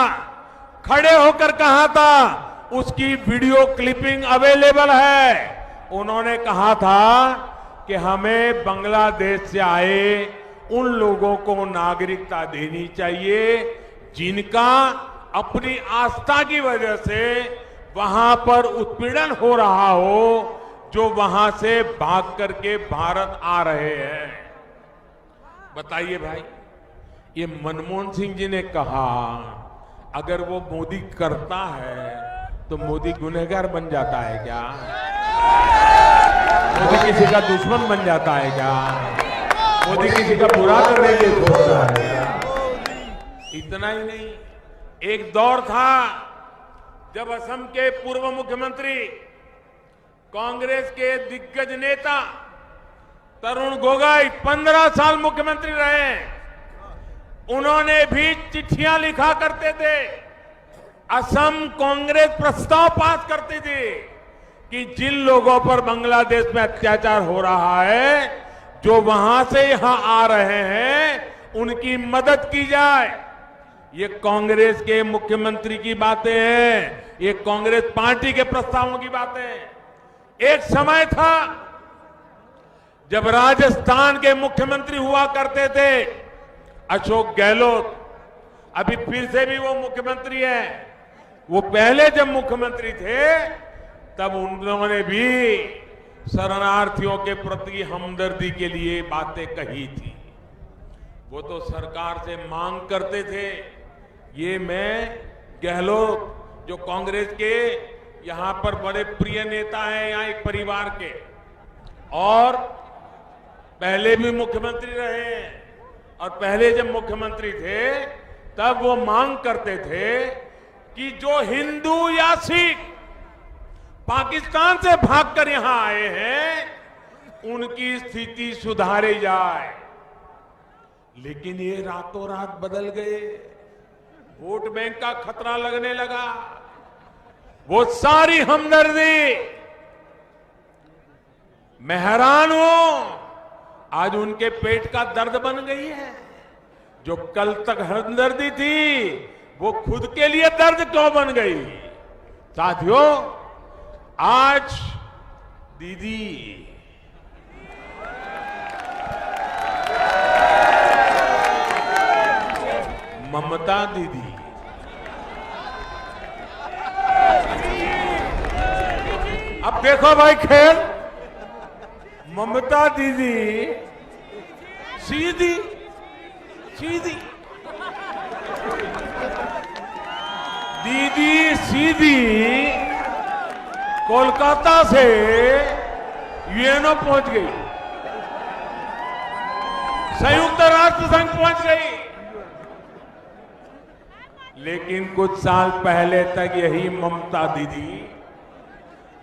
खड़े होकर कहा था, उसकी वीडियो क्लिपिंग अवेलेबल है। उन्होंने कहा था कि हमें बांग्लादेश से आए उन लोगों को नागरिकता देनी चाहिए जिनका अपनी आस्था की वजह से वहां पर उत्पीड़न हो रहा हो, जो वहां से भाग करके भारत आ रहे हैं। बताइए भाई, ये मनमोहन सिंह जी ने कहा, अगर वो मोदी करता है तो मोदी गुनहगार बन जाता है क्या? मोदी किसी का दुश्मन बन जाता है क्या? मोदी किसी का बुरा करने के लिए सोचता है क्या? इतना ही नहीं, एक दौर था जब असम के पूर्व मुख्यमंत्री, कांग्रेस के दिग्गज नेता तरुण गोगोई 15 साल मुख्यमंत्री रहे। उन्होंने भी चिट्ठियां लिखा करते थे, असम कांग्रेस प्रस्ताव पास करती थी कि जिन लोगों पर बांग्लादेश में अत्याचार हो रहा है, जो वहां से यहां आ रहे हैं, उनकी मदद की जाए। ये कांग्रेस के मुख्यमंत्री की बातें हैं, ये कांग्रेस पार्टी के प्रस्तावों की बातें हैं। एक समय था जब राजस्थान के मुख्यमंत्री हुआ करते थे अशोक गहलोत, अभी फिर से भी वो मुख्यमंत्री हैं। वो पहले जब मुख्यमंत्री थे तब उन्होंने भी शरणार्थियों के प्रति हमदर्दी के लिए बातें कही थी। वो तो सरकार से मांग करते थे। ये मैं गहलोत, जो कांग्रेस के यहां पर बड़े प्रिय नेता हैं, यहां एक परिवार के, और पहले भी मुख्यमंत्री रहे हैं, और पहले जब मुख्यमंत्री थे तब वो मांग करते थे कि जो हिंदू या सिख पाकिस्तान से भागकर यहां आए हैं, उनकी स्थिति सुधारी जाए। लेकिन ये रातों रात बदल गए। वोट बैंक का खतरा लगने लगा। वो सारी हमदर्दी, मैं हैरान हूं, आज उनके पेट का दर्द बन गई है। जो कल तक हमदर्दी थी, वो खुद के लिए दर्द क्यों बन गई? साथियों, आज दीदी ममता दीदी अब देखो भाई खेल, ममता दीदी सीधी सीधी दीदी सीधी कोलकाता से यूएनओ पहुंच गई, संयुक्त राष्ट्र संघ पहुंच गई। लेकिन कुछ साल पहले तक यही ममता दीदी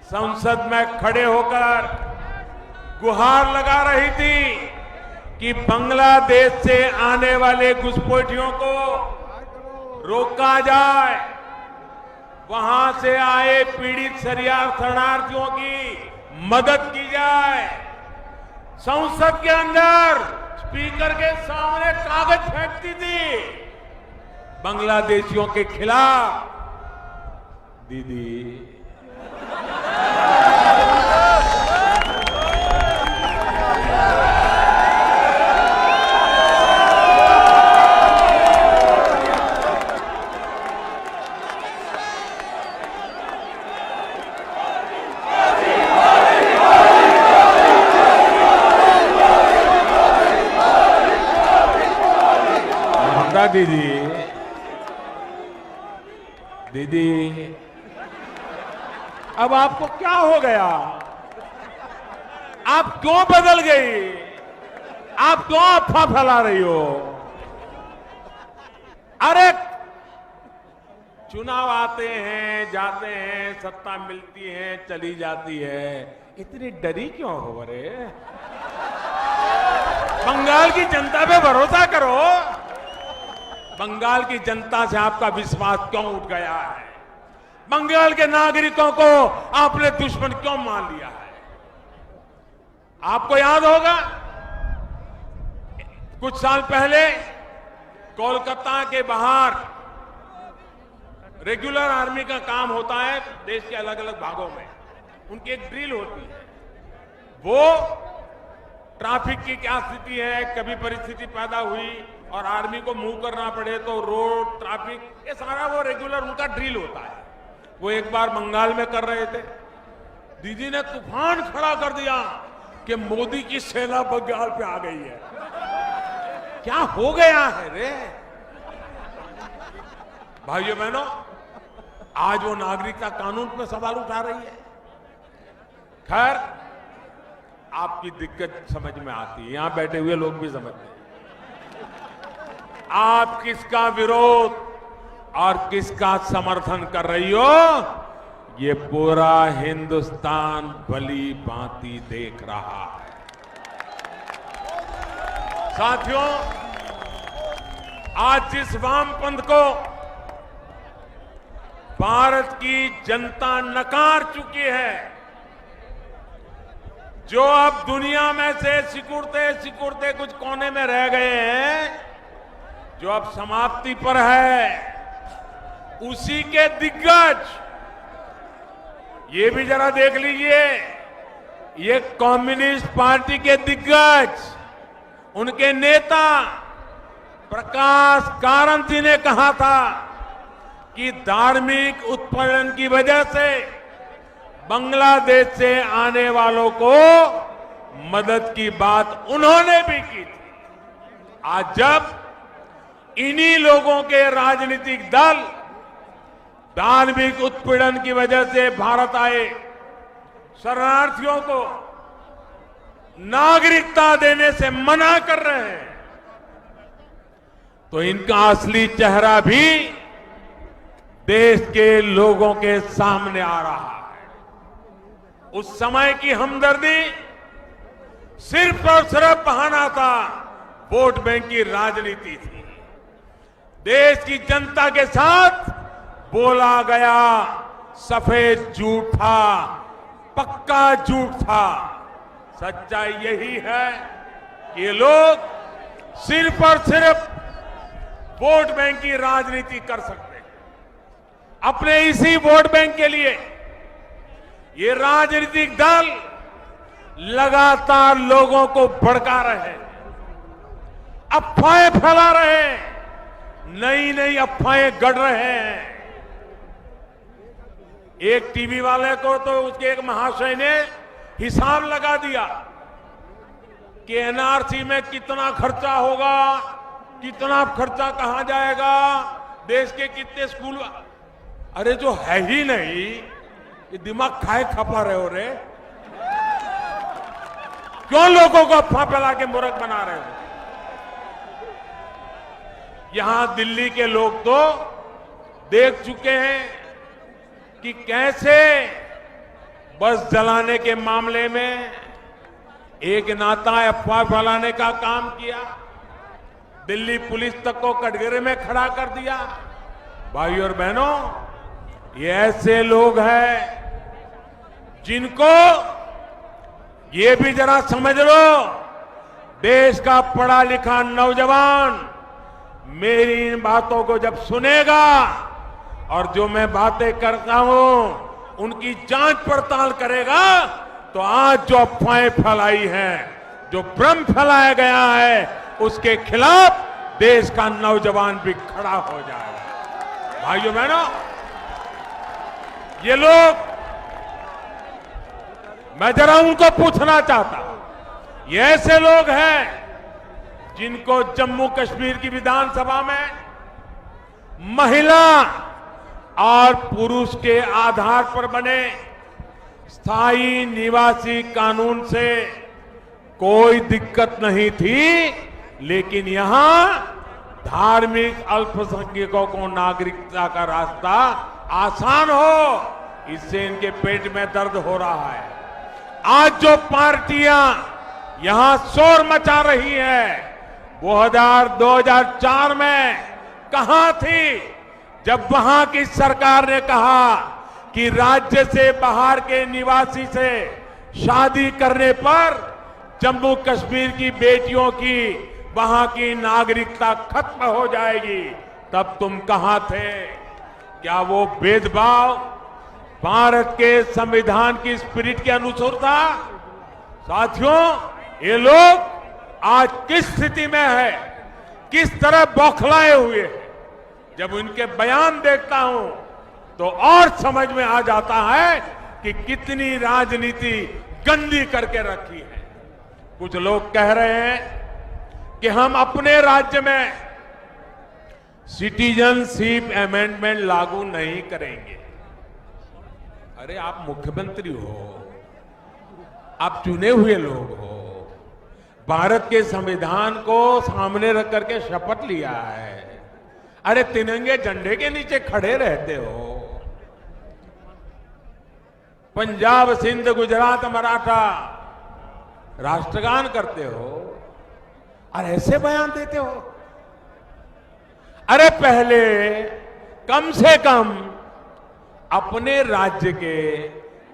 संसद में खड़े होकर गुहार लगा रही थी कि बांग्लादेश से आने वाले घुसपैठियों को रोका जाए, वहां से आए पीड़ित शरणार्थियों की मदद की जाए। संसद के अंदर स्पीकर के सामने कागज फेंकती थी बांग्लादेशियों के खिलाफ। दीदी दीदी अब आपको क्या हो गया? आप क्यों बदल गई? आप क्यों अफवाह फैला रही हो? अरे चुनाव आते हैं जाते हैं, सत्ता मिलती है चली जाती है, इतनी डरी क्यों हो रे? बंगाल की जनता पे भरोसा करो। बंगाल की जनता से आपका विश्वास क्यों उठ गया है? बंगाल के नागरिकों को आपने दुश्मन क्यों मान लिया है? आपको याद होगा कुछ साल पहले कोलकाता के बाहर रेगुलर आर्मी का काम होता है देश के अलग अलग भागों में, उनकी एक ड्रिल होती है। वो ट्रैफिक की क्या स्थिति है, कभी परिस्थिति पैदा हुई और आर्मी को मूव करना पड़े तो रोड ट्रैफिक, ये सारा वो रेगुलर उनका ड्रिल होता है। वो एक बार बंगाल में कर रहे थे, दीदी ने तूफान खड़ा कर दिया कि मोदी की सेना बंगाल पे आ गई है। क्या हो गया है रे भाइयों बहनों? आज वो नागरिकता कानून पर सवाल उठा रही है। खैर आपकी दिक्कत समझ में आती है, यहां बैठे हुए लोग भी समझते हैं। आप किसका विरोध और किसका समर्थन कर रही हो, ये पूरा हिंदुस्तान भली भांति देख रहा है। साथियों, आज जिस वामपंथ को भारत की जनता नकार चुकी है, जो अब दुनिया में से सिकुड़ते सिकुड़ते कुछ कोने में रह गए हैं, जो अब समाप्ति पर है, उसी के दिग्गज, ये भी जरा देख लीजिए, ये कम्युनिस्ट पार्टी के दिग्गज, उनके नेता प्रकाश कारंती ने कहा था कि धार्मिक उत्पीड़न की वजह से बांग्लादेश से आने वालों को मदद की बात उन्होंने भी की थी। आज जब इन्हीं लोगों के राजनीतिक दल धार्मिक उत्पीड़न की वजह से भारत आए शरणार्थियों को नागरिकता देने से मना कर रहे हैं, तो इनका असली चेहरा भी देश के लोगों के सामने आ रहा है। उस समय की हमदर्दी सिर्फ और सिर्फ बहाना था, वोट बैंक की राजनीति थी। देश की जनता के साथ बोला गया सफेद झूठ था, पक्का झूठ था। सच्चाई यही है कि ये लोग सिर्फ और सिर्फ वोट बैंक की राजनीति कर सकते हैं। अपने इसी वोट बैंक के लिए ये राजनीतिक दल लगातार लोगों को भड़का रहे हैं, अफवाहें फैला रहे हैं, नई नई अफवाहें गढ़ रहे हैं। एक टीवी वाले को तो उसके एक महाशय ने हिसाब लगा दिया कि एनआरसी में कितना खर्चा होगा, कितना खर्चा कहां जाएगा, देश के कितने स्कूल। अरे जो है ही नहीं, ये दिमाग खाए खपा रहे हो रे। क्यों लोगों को अफवाह फैला के मूर्ख बना रहे हो? यहां दिल्ली के लोग तो देख चुके हैं कि कैसे बस जलाने के मामले में एक नाता अफवाह फैलाने का काम किया, दिल्ली पुलिस तक को कटघरे में खड़ा कर दिया। भाइयों और बहनों, ये ऐसे लोग हैं जिनको, ये भी जरा समझ लो, देश का पढ़ा लिखा नौजवान मेरी इन बातों को जब सुनेगा और जो मैं बातें करता हूं उनकी जांच पड़ताल करेगा, तो आज जो अफवाहें फैलाई हैं, जो भ्रम फैलाया गया है, उसके खिलाफ देश का नौजवान भी खड़ा हो जाएगा। भाइयों बहनों, ये लोग, मैं जरा उनको पूछना चाहता हूं, ये ऐसे लोग हैं जिनको जम्मू कश्मीर की विधानसभा में महिला और पुरुष के आधार पर बने स्थायी निवासी कानून से कोई दिक्कत नहीं थी, लेकिन यहां धार्मिक अल्पसंख्यकों को नागरिकता का रास्ता आसान हो, इससे इनके पेट में दर्द हो रहा है। आज जो पार्टियां यहां शोर मचा रही है, वो 2004 में कहां थी जब वहां की सरकार ने कहा कि राज्य से बाहर के निवासी से शादी करने पर जम्मू कश्मीर की बेटियों की वहां की नागरिकता खत्म हो जाएगी। तब तुम कहां थे? क्या वो भेदभाव भारत के संविधान की स्पिरिट के अनुसार था? साथियों, ये लोग आज किस स्थिति में है, किस तरह बौखलाए हुए हैं, जब उनके बयान देखता हूं तो और समझ में आ जाता है कि कितनी राजनीति गंदी करके रखी है। कुछ लोग कह रहे हैं कि हम अपने राज्य में सिटीजनशिप अमेंडमेंट लागू नहीं करेंगे। अरे आप मुख्यमंत्री हो, आप चुने हुए लोग हो, भारत के संविधान को सामने रख करके शपथ लिया है। अरे तिरंगे झंडे के नीचे खड़े रहते हो, पंजाब सिंध गुजरात मराठा राष्ट्रगान करते हो और ऐसे बयान देते हो। अरे पहले कम से कम अपने राज्य के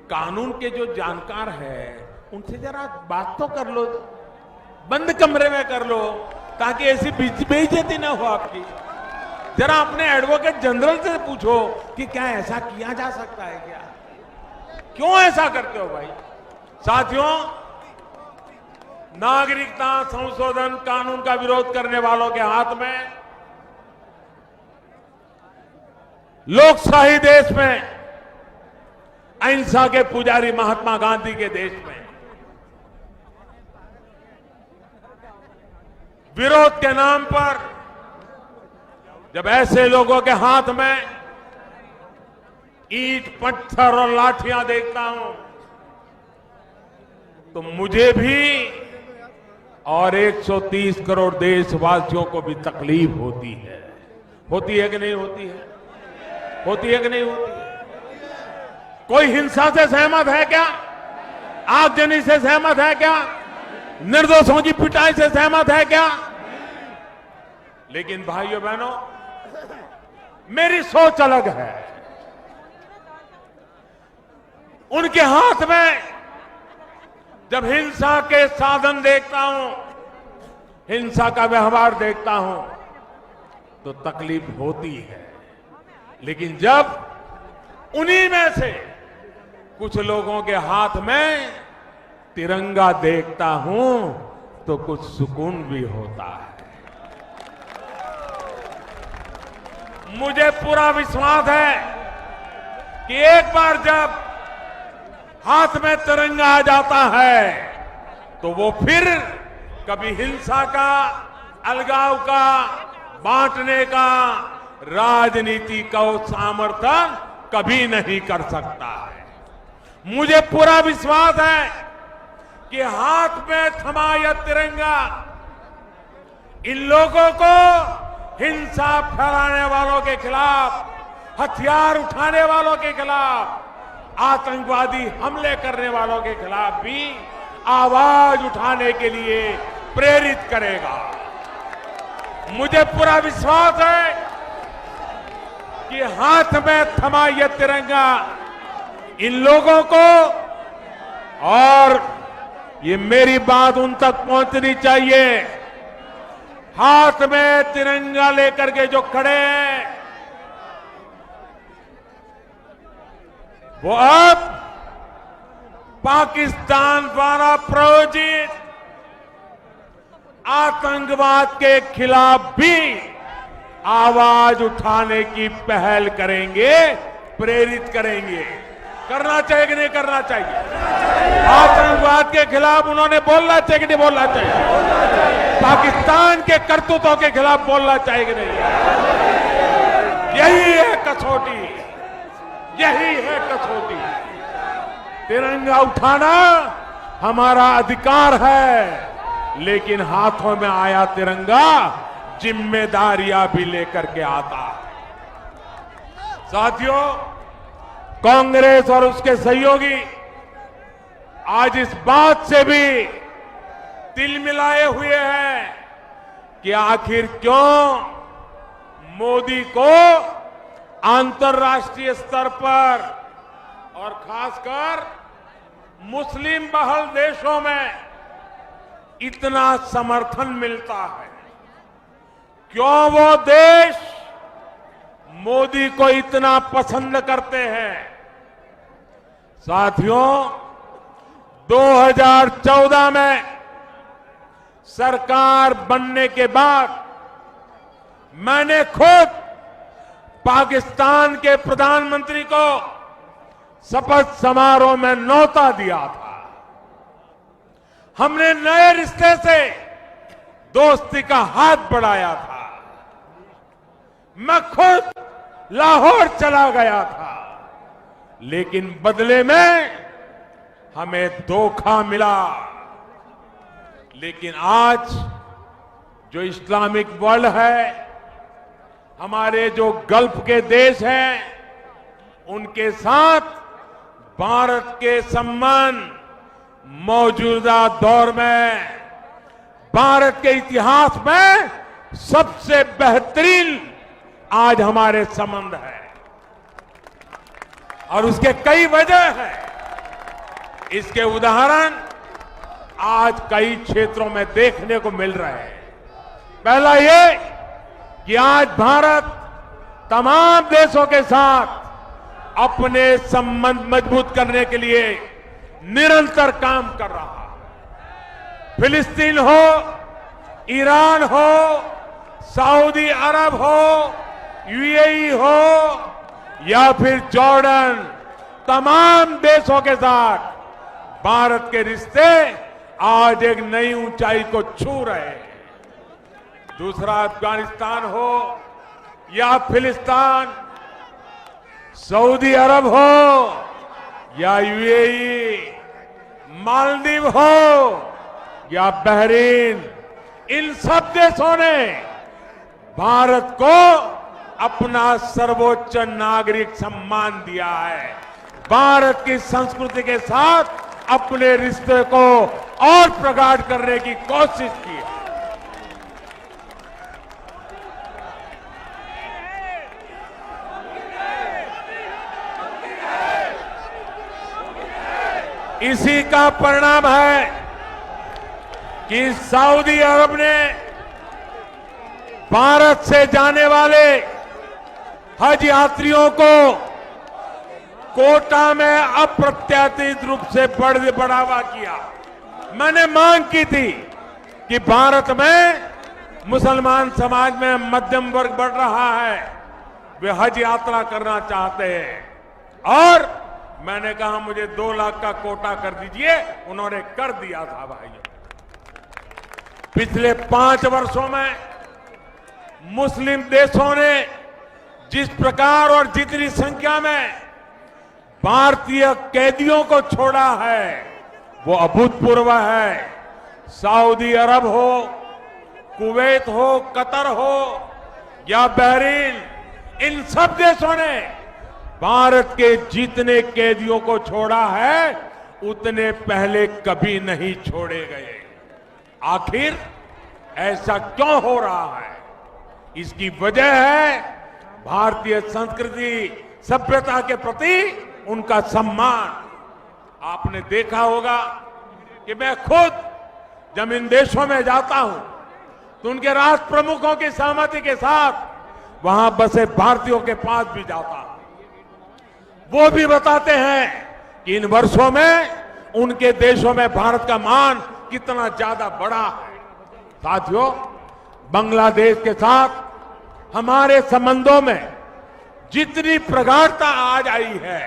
कानून के जो जानकार है उनसे जरा बात तो कर लो, बंद कमरे में कर लो, ताकि ऐसी बेइज्जती ना हो आपकी। जरा अपने एडवोकेट जनरल से पूछो कि क्या ऐसा किया जा सकता है क्या? क्यों ऐसा करते हो भाई? साथियों, नागरिकता संशोधन कानून का विरोध करने वालों के हाथ में, लोकशाही देश में, अहिंसा के पुजारी महात्मा गांधी के देश में विरोध के नाम पर जब ऐसे लोगों के हाथ में ईंट पत्थर और लाठियां देखता हूं तो मुझे भी और 130 करोड़ देशवासियों को भी तकलीफ होती है। होती है कि नहीं होती है? होती है कि नहीं होती है? कोई हिंसा से सहमत है क्या? आगजनी से सहमत है क्या? निर्दोषों की पिटाई से सहमत है क्या? लेकिन भाइयों बहनों, मेरी सोच अलग है। उनके हाथ में जब हिंसा के साधन देखता हूं, हिंसा का व्यवहार देखता हूं तो तकलीफ होती है। लेकिन जब उन्हीं में से कुछ लोगों के हाथ में तिरंगा देखता हूं तो कुछ सुकून भी होता है। मुझे पूरा विश्वास है कि एक बार जब हाथ में तिरंगा आ जाता है तो वो फिर कभी हिंसा का, अलगाव का, बांटने का, राजनीति का समर्थन कभी नहीं कर सकता है। मुझे पूरा विश्वास है कि हाथ में थमा यह तिरंगा इन लोगों को हिंसा फैलाने वालों के खिलाफ, हथियार उठाने वालों के खिलाफ, आतंकवादी हमले करने वालों के खिलाफ भी आवाज उठाने के लिए प्रेरित करेगा। मुझे पूरा विश्वास है कि हाथ में थमा यह तिरंगा इन लोगों को, और ये मेरी बात उन तक पहुंचनी चाहिए, हाथ में तिरंगा लेकर के जो खड़े हैं वो अब पाकिस्तान द्वारा प्रायोजित आतंकवाद के खिलाफ भी आवाज उठाने की पहल करेंगे, प्रेरित करेंगे। करना चाहिए कि नहीं करना चाहिए? आतंकवाद के खिलाफ उन्होंने बोलना चाहिए कि नहीं बोलना चाहिए? पाकिस्तान के करतूतों के खिलाफ बोलना चाहिए कि नहीं? यही है कसौटी, यही है कसौटी। तिरंगा उठाना हमारा अधिकार है, लेकिन हाथों में आया तिरंगा जिम्मेदारियां भी लेकर के आता है। साथियों, कांग्रेस और उसके सहयोगी आज इस बात से भी तिलमिलाए हुए हैं कि आखिर क्यों मोदी को अंतर्राष्ट्रीय स्तर पर और खासकर मुस्लिम बहुल देशों में इतना समर्थन मिलता है। क्यों वो देश मोदी को इतना पसंद करते हैं? साथियों, 2014 में सरकार बनने के बाद मैंने खुद पाकिस्तान के प्रधानमंत्री को शपथ समारोह में न्योता दिया था। हमने नए रिश्ते से दोस्ती का हाथ बढ़ाया था। मैं खुद लाहौर चला गया था, लेकिन बदले में हमें धोखा मिला। लेकिन आज जो इस्लामिक वर्ल्ड है, हमारे जो गल्फ के देश हैं, उनके साथ भारत के संबंध मौजूदा दौर में भारत के इतिहास में सबसे बेहतरीन आज हमारे संबंध है, और उसके कई वजह हैं। इसके उदाहरण आज कई क्षेत्रों में देखने को मिल रहे हैं। पहला ये कि आज भारत तमाम देशों के साथ अपने संबंध मजबूत करने के लिए निरंतर काम कर रहा है। फिलिस्तीन हो, ईरान हो, सऊदी अरब हो, यूएई हो या फिर जॉर्डन, तमाम देशों के साथ भारत के रिश्ते आज एक नई ऊंचाई को छू रहे हैं। दूसरा, अफगानिस्तान हो या फिलिस्तीन, सऊदी अरब हो या यूएई, मालदीव हो या बहरीन, इन सब देशों ने भारत को अपना सर्वोच्च नागरिक सम्मान दिया है। भारत की संस्कृति के साथ अपने रिश्ते को और प्रगाढ़ करने की कोशिश की है। इसी का परिणाम है कि सऊदी अरब ने भारत से जाने वाले हज यात्रियों को कोटा में अप्रत्याशित रूप से बढ़ावा किया। मैंने मांग की थी कि भारत में मुसलमान समाज में मध्यम वर्ग बढ़ रहा है, वे हज यात्रा करना चाहते हैं, और मैंने कहा मुझे 2 लाख का कोटा कर दीजिए, उन्होंने कर दिया था भाइयों। पिछले 5 वर्षों में मुस्लिम देशों ने जिस प्रकार और जितनी संख्या में भारतीय कैदियों को छोड़ा है वो अभूतपूर्व है। सऊदी अरब हो, कुवैत हो, कतर हो या बहरीन, इन सब देशों ने भारत के जितने कैदियों को छोड़ा है उतने पहले कभी नहीं छोड़े गए। आखिर ऐसा क्यों हो रहा है? इसकी वजह है भारतीय संस्कृति सभ्यता के प्रति उनका सम्मान। आपने देखा होगा कि मैं खुद जब इन देशों में जाता हूं तो उनके राष्ट्र प्रमुखों की सहमति के साथ वहां बसे भारतीयों के पास भी जाता हूं। वो भी बताते हैं कि इन वर्षों में उनके देशों में भारत का मान कितना ज्यादा बढ़ा है। साथियों, बांग्लादेश के साथ हमारे संबंधों में जितनी प्रगाढ़ता आज आई है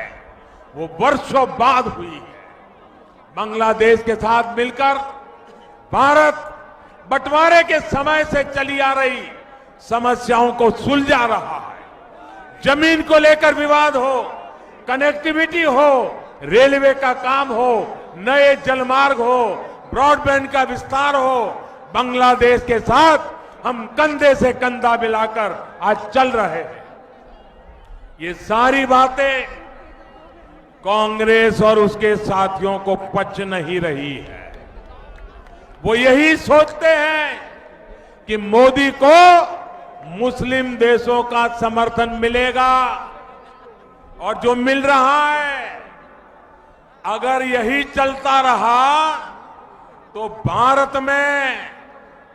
वो वर्षों बाद हुई है। बांग्लादेश के साथ मिलकर भारत बंटवारे के समय से चली आ रही समस्याओं को सुलझा रहा है। जमीन को लेकर विवाद हो, कनेक्टिविटी हो, रेलवे का काम हो, नए जलमार्ग हो, ब्रॉडबैंड का विस्तार हो, बांग्लादेश के साथ हम कंधे से कंधा मिलाकर आज चल रहे हैं। ये सारी बातें कांग्रेस और उसके साथियों को पच नहीं रही है। वो यही सोचते हैं कि मोदी को मुस्लिम देशों का समर्थन मिलेगा और जो मिल रहा है, अगर यही चलता रहा तो भारत में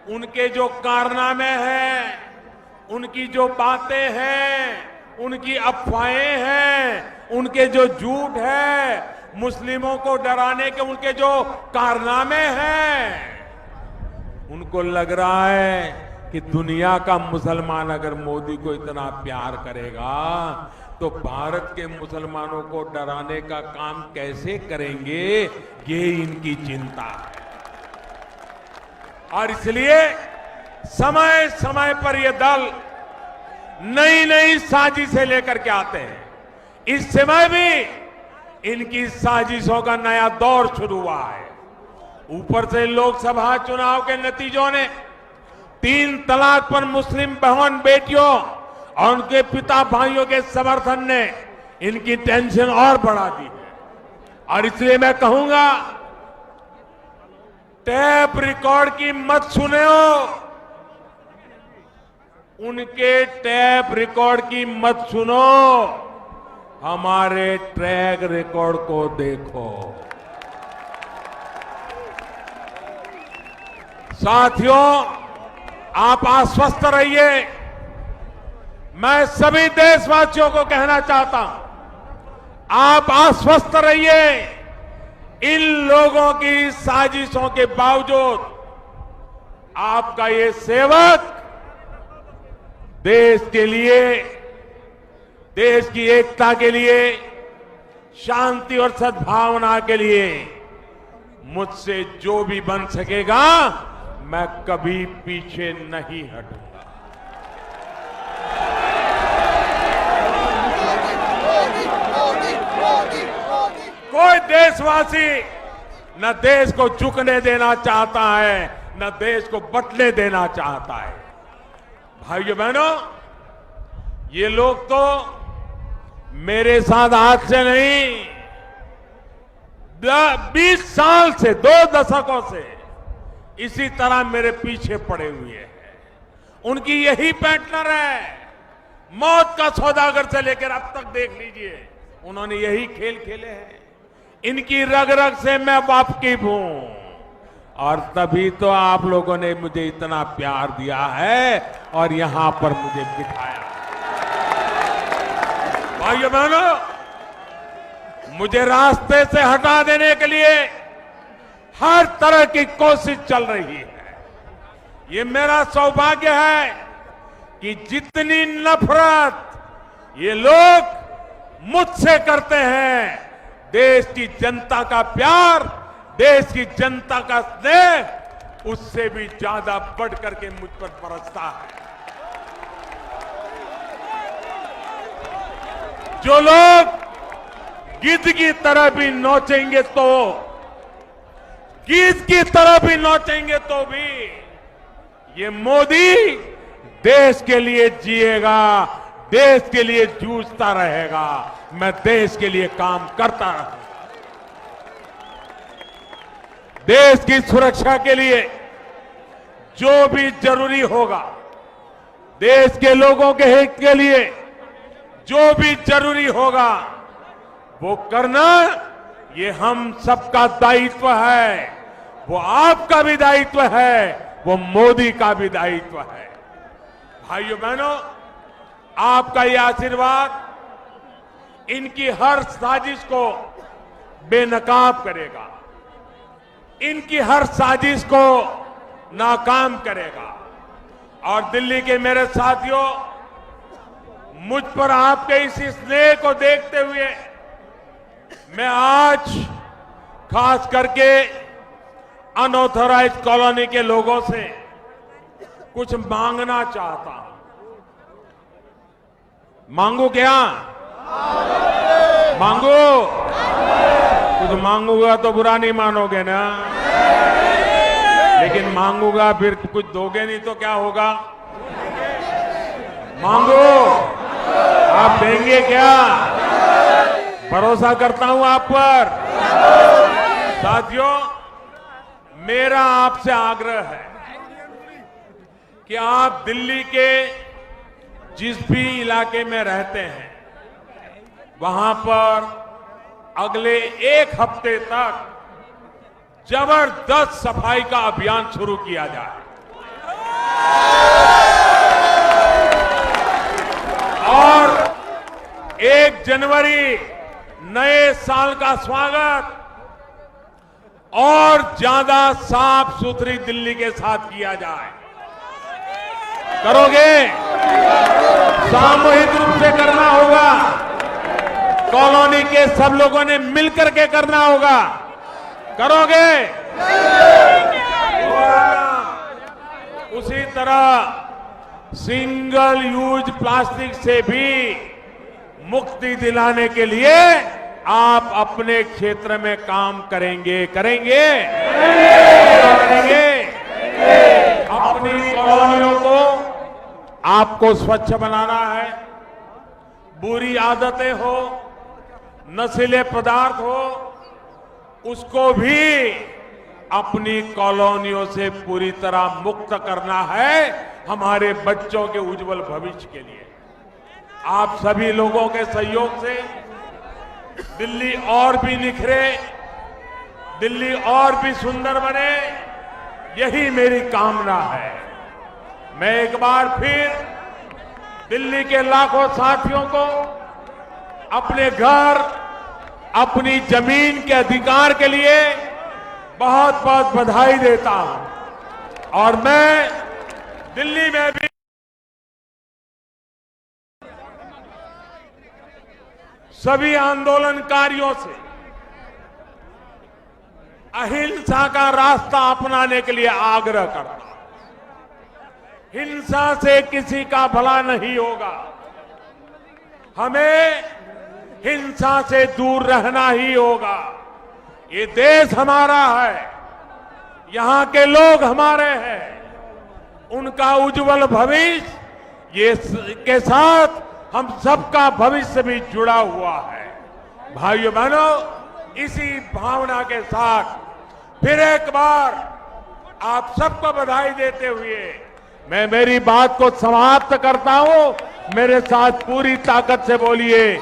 उनके जो कारनामे हैं, उनकी जो बातें हैं, उनकी अफवाहें हैं, उनके जो झूठ है, मुस्लिमों को डराने के उनके जो कारनामे हैं, उनको लग रहा है कि दुनिया का मुसलमान अगर मोदी को इतना प्यार करेगा तो भारत के मुसलमानों को डराने का काम कैसे करेंगे, ये इनकी चिंता है। और इसलिए समय समय पर ये दल नई नई साजिशें लेकर के आते हैं। इस समय भी इनकी साजिशों का नया दौर शुरू हुआ है। ऊपर से लोकसभा चुनाव के नतीजों ने 3 तलाक पर मुस्लिम बहन बेटियों और उनके पिता भाइयों के समर्थन ने इनकी टेंशन और बढ़ा दी है। और इसलिए मैं कहूंगा, टैप रिकॉर्ड की मत सुनो, उनके टैप रिकॉर्ड की मत सुनो, हमारे ट्रैक रिकॉर्ड को देखो। साथियों, आप आश्वस्त रहिए। मैं सभी देशवासियों को कहना चाहता हूं, आप आश्वस्त रहिए। इन लोगों की साजिशों के बावजूद आपका ये सेवक देश के लिए, देश की एकता के लिए, शांति और सद्भावना के लिए मुझसे जो भी बन सकेगा मैं कभी पीछे नहीं हटूंगा। कोई देशवासी न देश को झुकने देना चाहता है, न देश को बटने देना चाहता है। भाइयों बहनों, ये लोग तो मेरे साथ आज से नहीं, 20 साल से, 2 दशकों से इसी तरह मेरे पीछे पड़े हुए हैं। उनकी यही पैटर्न है। मौत का सौदागर से लेकर अब तक देख लीजिए, उन्होंने यही खेल खेले हैं। इनकी रग रग से मैं वाकिफ हूं और तभी तो आप लोगों ने मुझे इतना प्यार दिया है और यहां पर मुझे बिठाया। भाइयों बहनों, मुझे रास्ते से हटा देने के लिए हर तरह की कोशिश चल रही है। ये मेरा सौभाग्य है कि जितनी नफरत ये लोग मुझसे करते हैं, देश की जनता का प्यार, देश की जनता का स्नेह उससे भी ज्यादा बढ़ करके मुझ पर बरसता है। जो लोग गिद्ध की तरह भी नोचेंगे तो, गिद्ध की तरह भी नोचेंगे तो भी ये मोदी देश के लिए जिएगा, देश के लिए जूझता रहेगा। मैं देश के लिए काम करता रहूंगा। देश की सुरक्षा के लिए जो भी जरूरी होगा, देश के लोगों के हित के लिए जो भी जरूरी होगा, वो करना ये हम सबका दायित्व है। वो आपका भी दायित्व है, वो मोदी का भी दायित्व है। भाइयों बहनों, आपका ये आशीर्वाद इनकी हर साजिश को बेनकाब करेगा, इनकी हर साजिश को नाकाम करेगा। और दिल्ली के मेरे साथियों, मुझ पर आपके इस स्नेह को देखते हुए मैं आज खास करके अनऑथराइज्ड कॉलोनी के लोगों से कुछ मांगना चाहता हूं। मांगू क्या? मांगू? कुछ मांगूंगा तो बुरा नहीं मानोगे ना, लेकिन मांगूंगा फिर कुछ दोगे नहीं तो क्या होगा? मांगो, आप देंगे क्या? भरोसा करता हूं आप पर। साथियों, मेरा आपसे आग्रह है कि आप दिल्ली के जिस भी इलाके में रहते हैं, वहां पर अगले एक हफ्ते तक जबरदस्त सफाई का अभियान शुरू किया जाए। और 1 जनवरी नए साल का स्वागत और ज्यादा साफ सुथरी दिल्ली के साथ किया जाए। करोगे? सामूहिक रूप से करना होगा, कॉलोनी के सब लोगों ने मिलकर के करना होगा। करोगे? उसी तरह सिंगल यूज प्लास्टिक से भी मुक्ति दिलाने के लिए आप अपने क्षेत्र में काम करेंगे? करेंगे? अपनी कॉलोनियों को आपको स्वच्छ बनाना है। बुरी आदतें हो, नशीले पदार्थ हो, उसको भी अपनी कॉलोनियों से पूरी तरह मुक्त करना है, हमारे बच्चों के उज्जवल भविष्य के लिए। आप सभी लोगों के सहयोग से दिल्ली और भी निखरे, दिल्ली और भी सुंदर बने, यही मेरी कामना है। मैं एक बार फिर दिल्ली के लाखों साथियों को अपने घर, अपनी जमीन के अधिकार के लिए बहुत बहुत बधाई देता हूं। और मैं दिल्ली में भी सभी आंदोलनकारियों से अहिंसा का रास्ता अपनाने के लिए आग्रह करता हूं। हिंसा से किसी का भला नहीं होगा। हमें हिंसा से दूर रहना ही होगा। ये देश हमारा है, यहां के लोग हमारे हैं, उनका उज्जवल भविष्य ये के साथ हम सबका भविष्य भी जुड़ा हुआ है। भाइयों बहनों, इसी भावना के साथ फिर एक बार आप सबको बधाई देते हुए मैं मेरी बात को समाप्त करता हूं। मेरे साथ पूरी ताकत से बोलिए,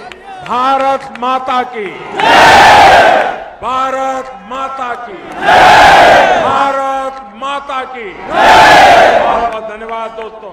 भारत माता की जय! भारत माता की जय! भारत माता की जय! बहुत बहुत धन्यवाद दोस्तों।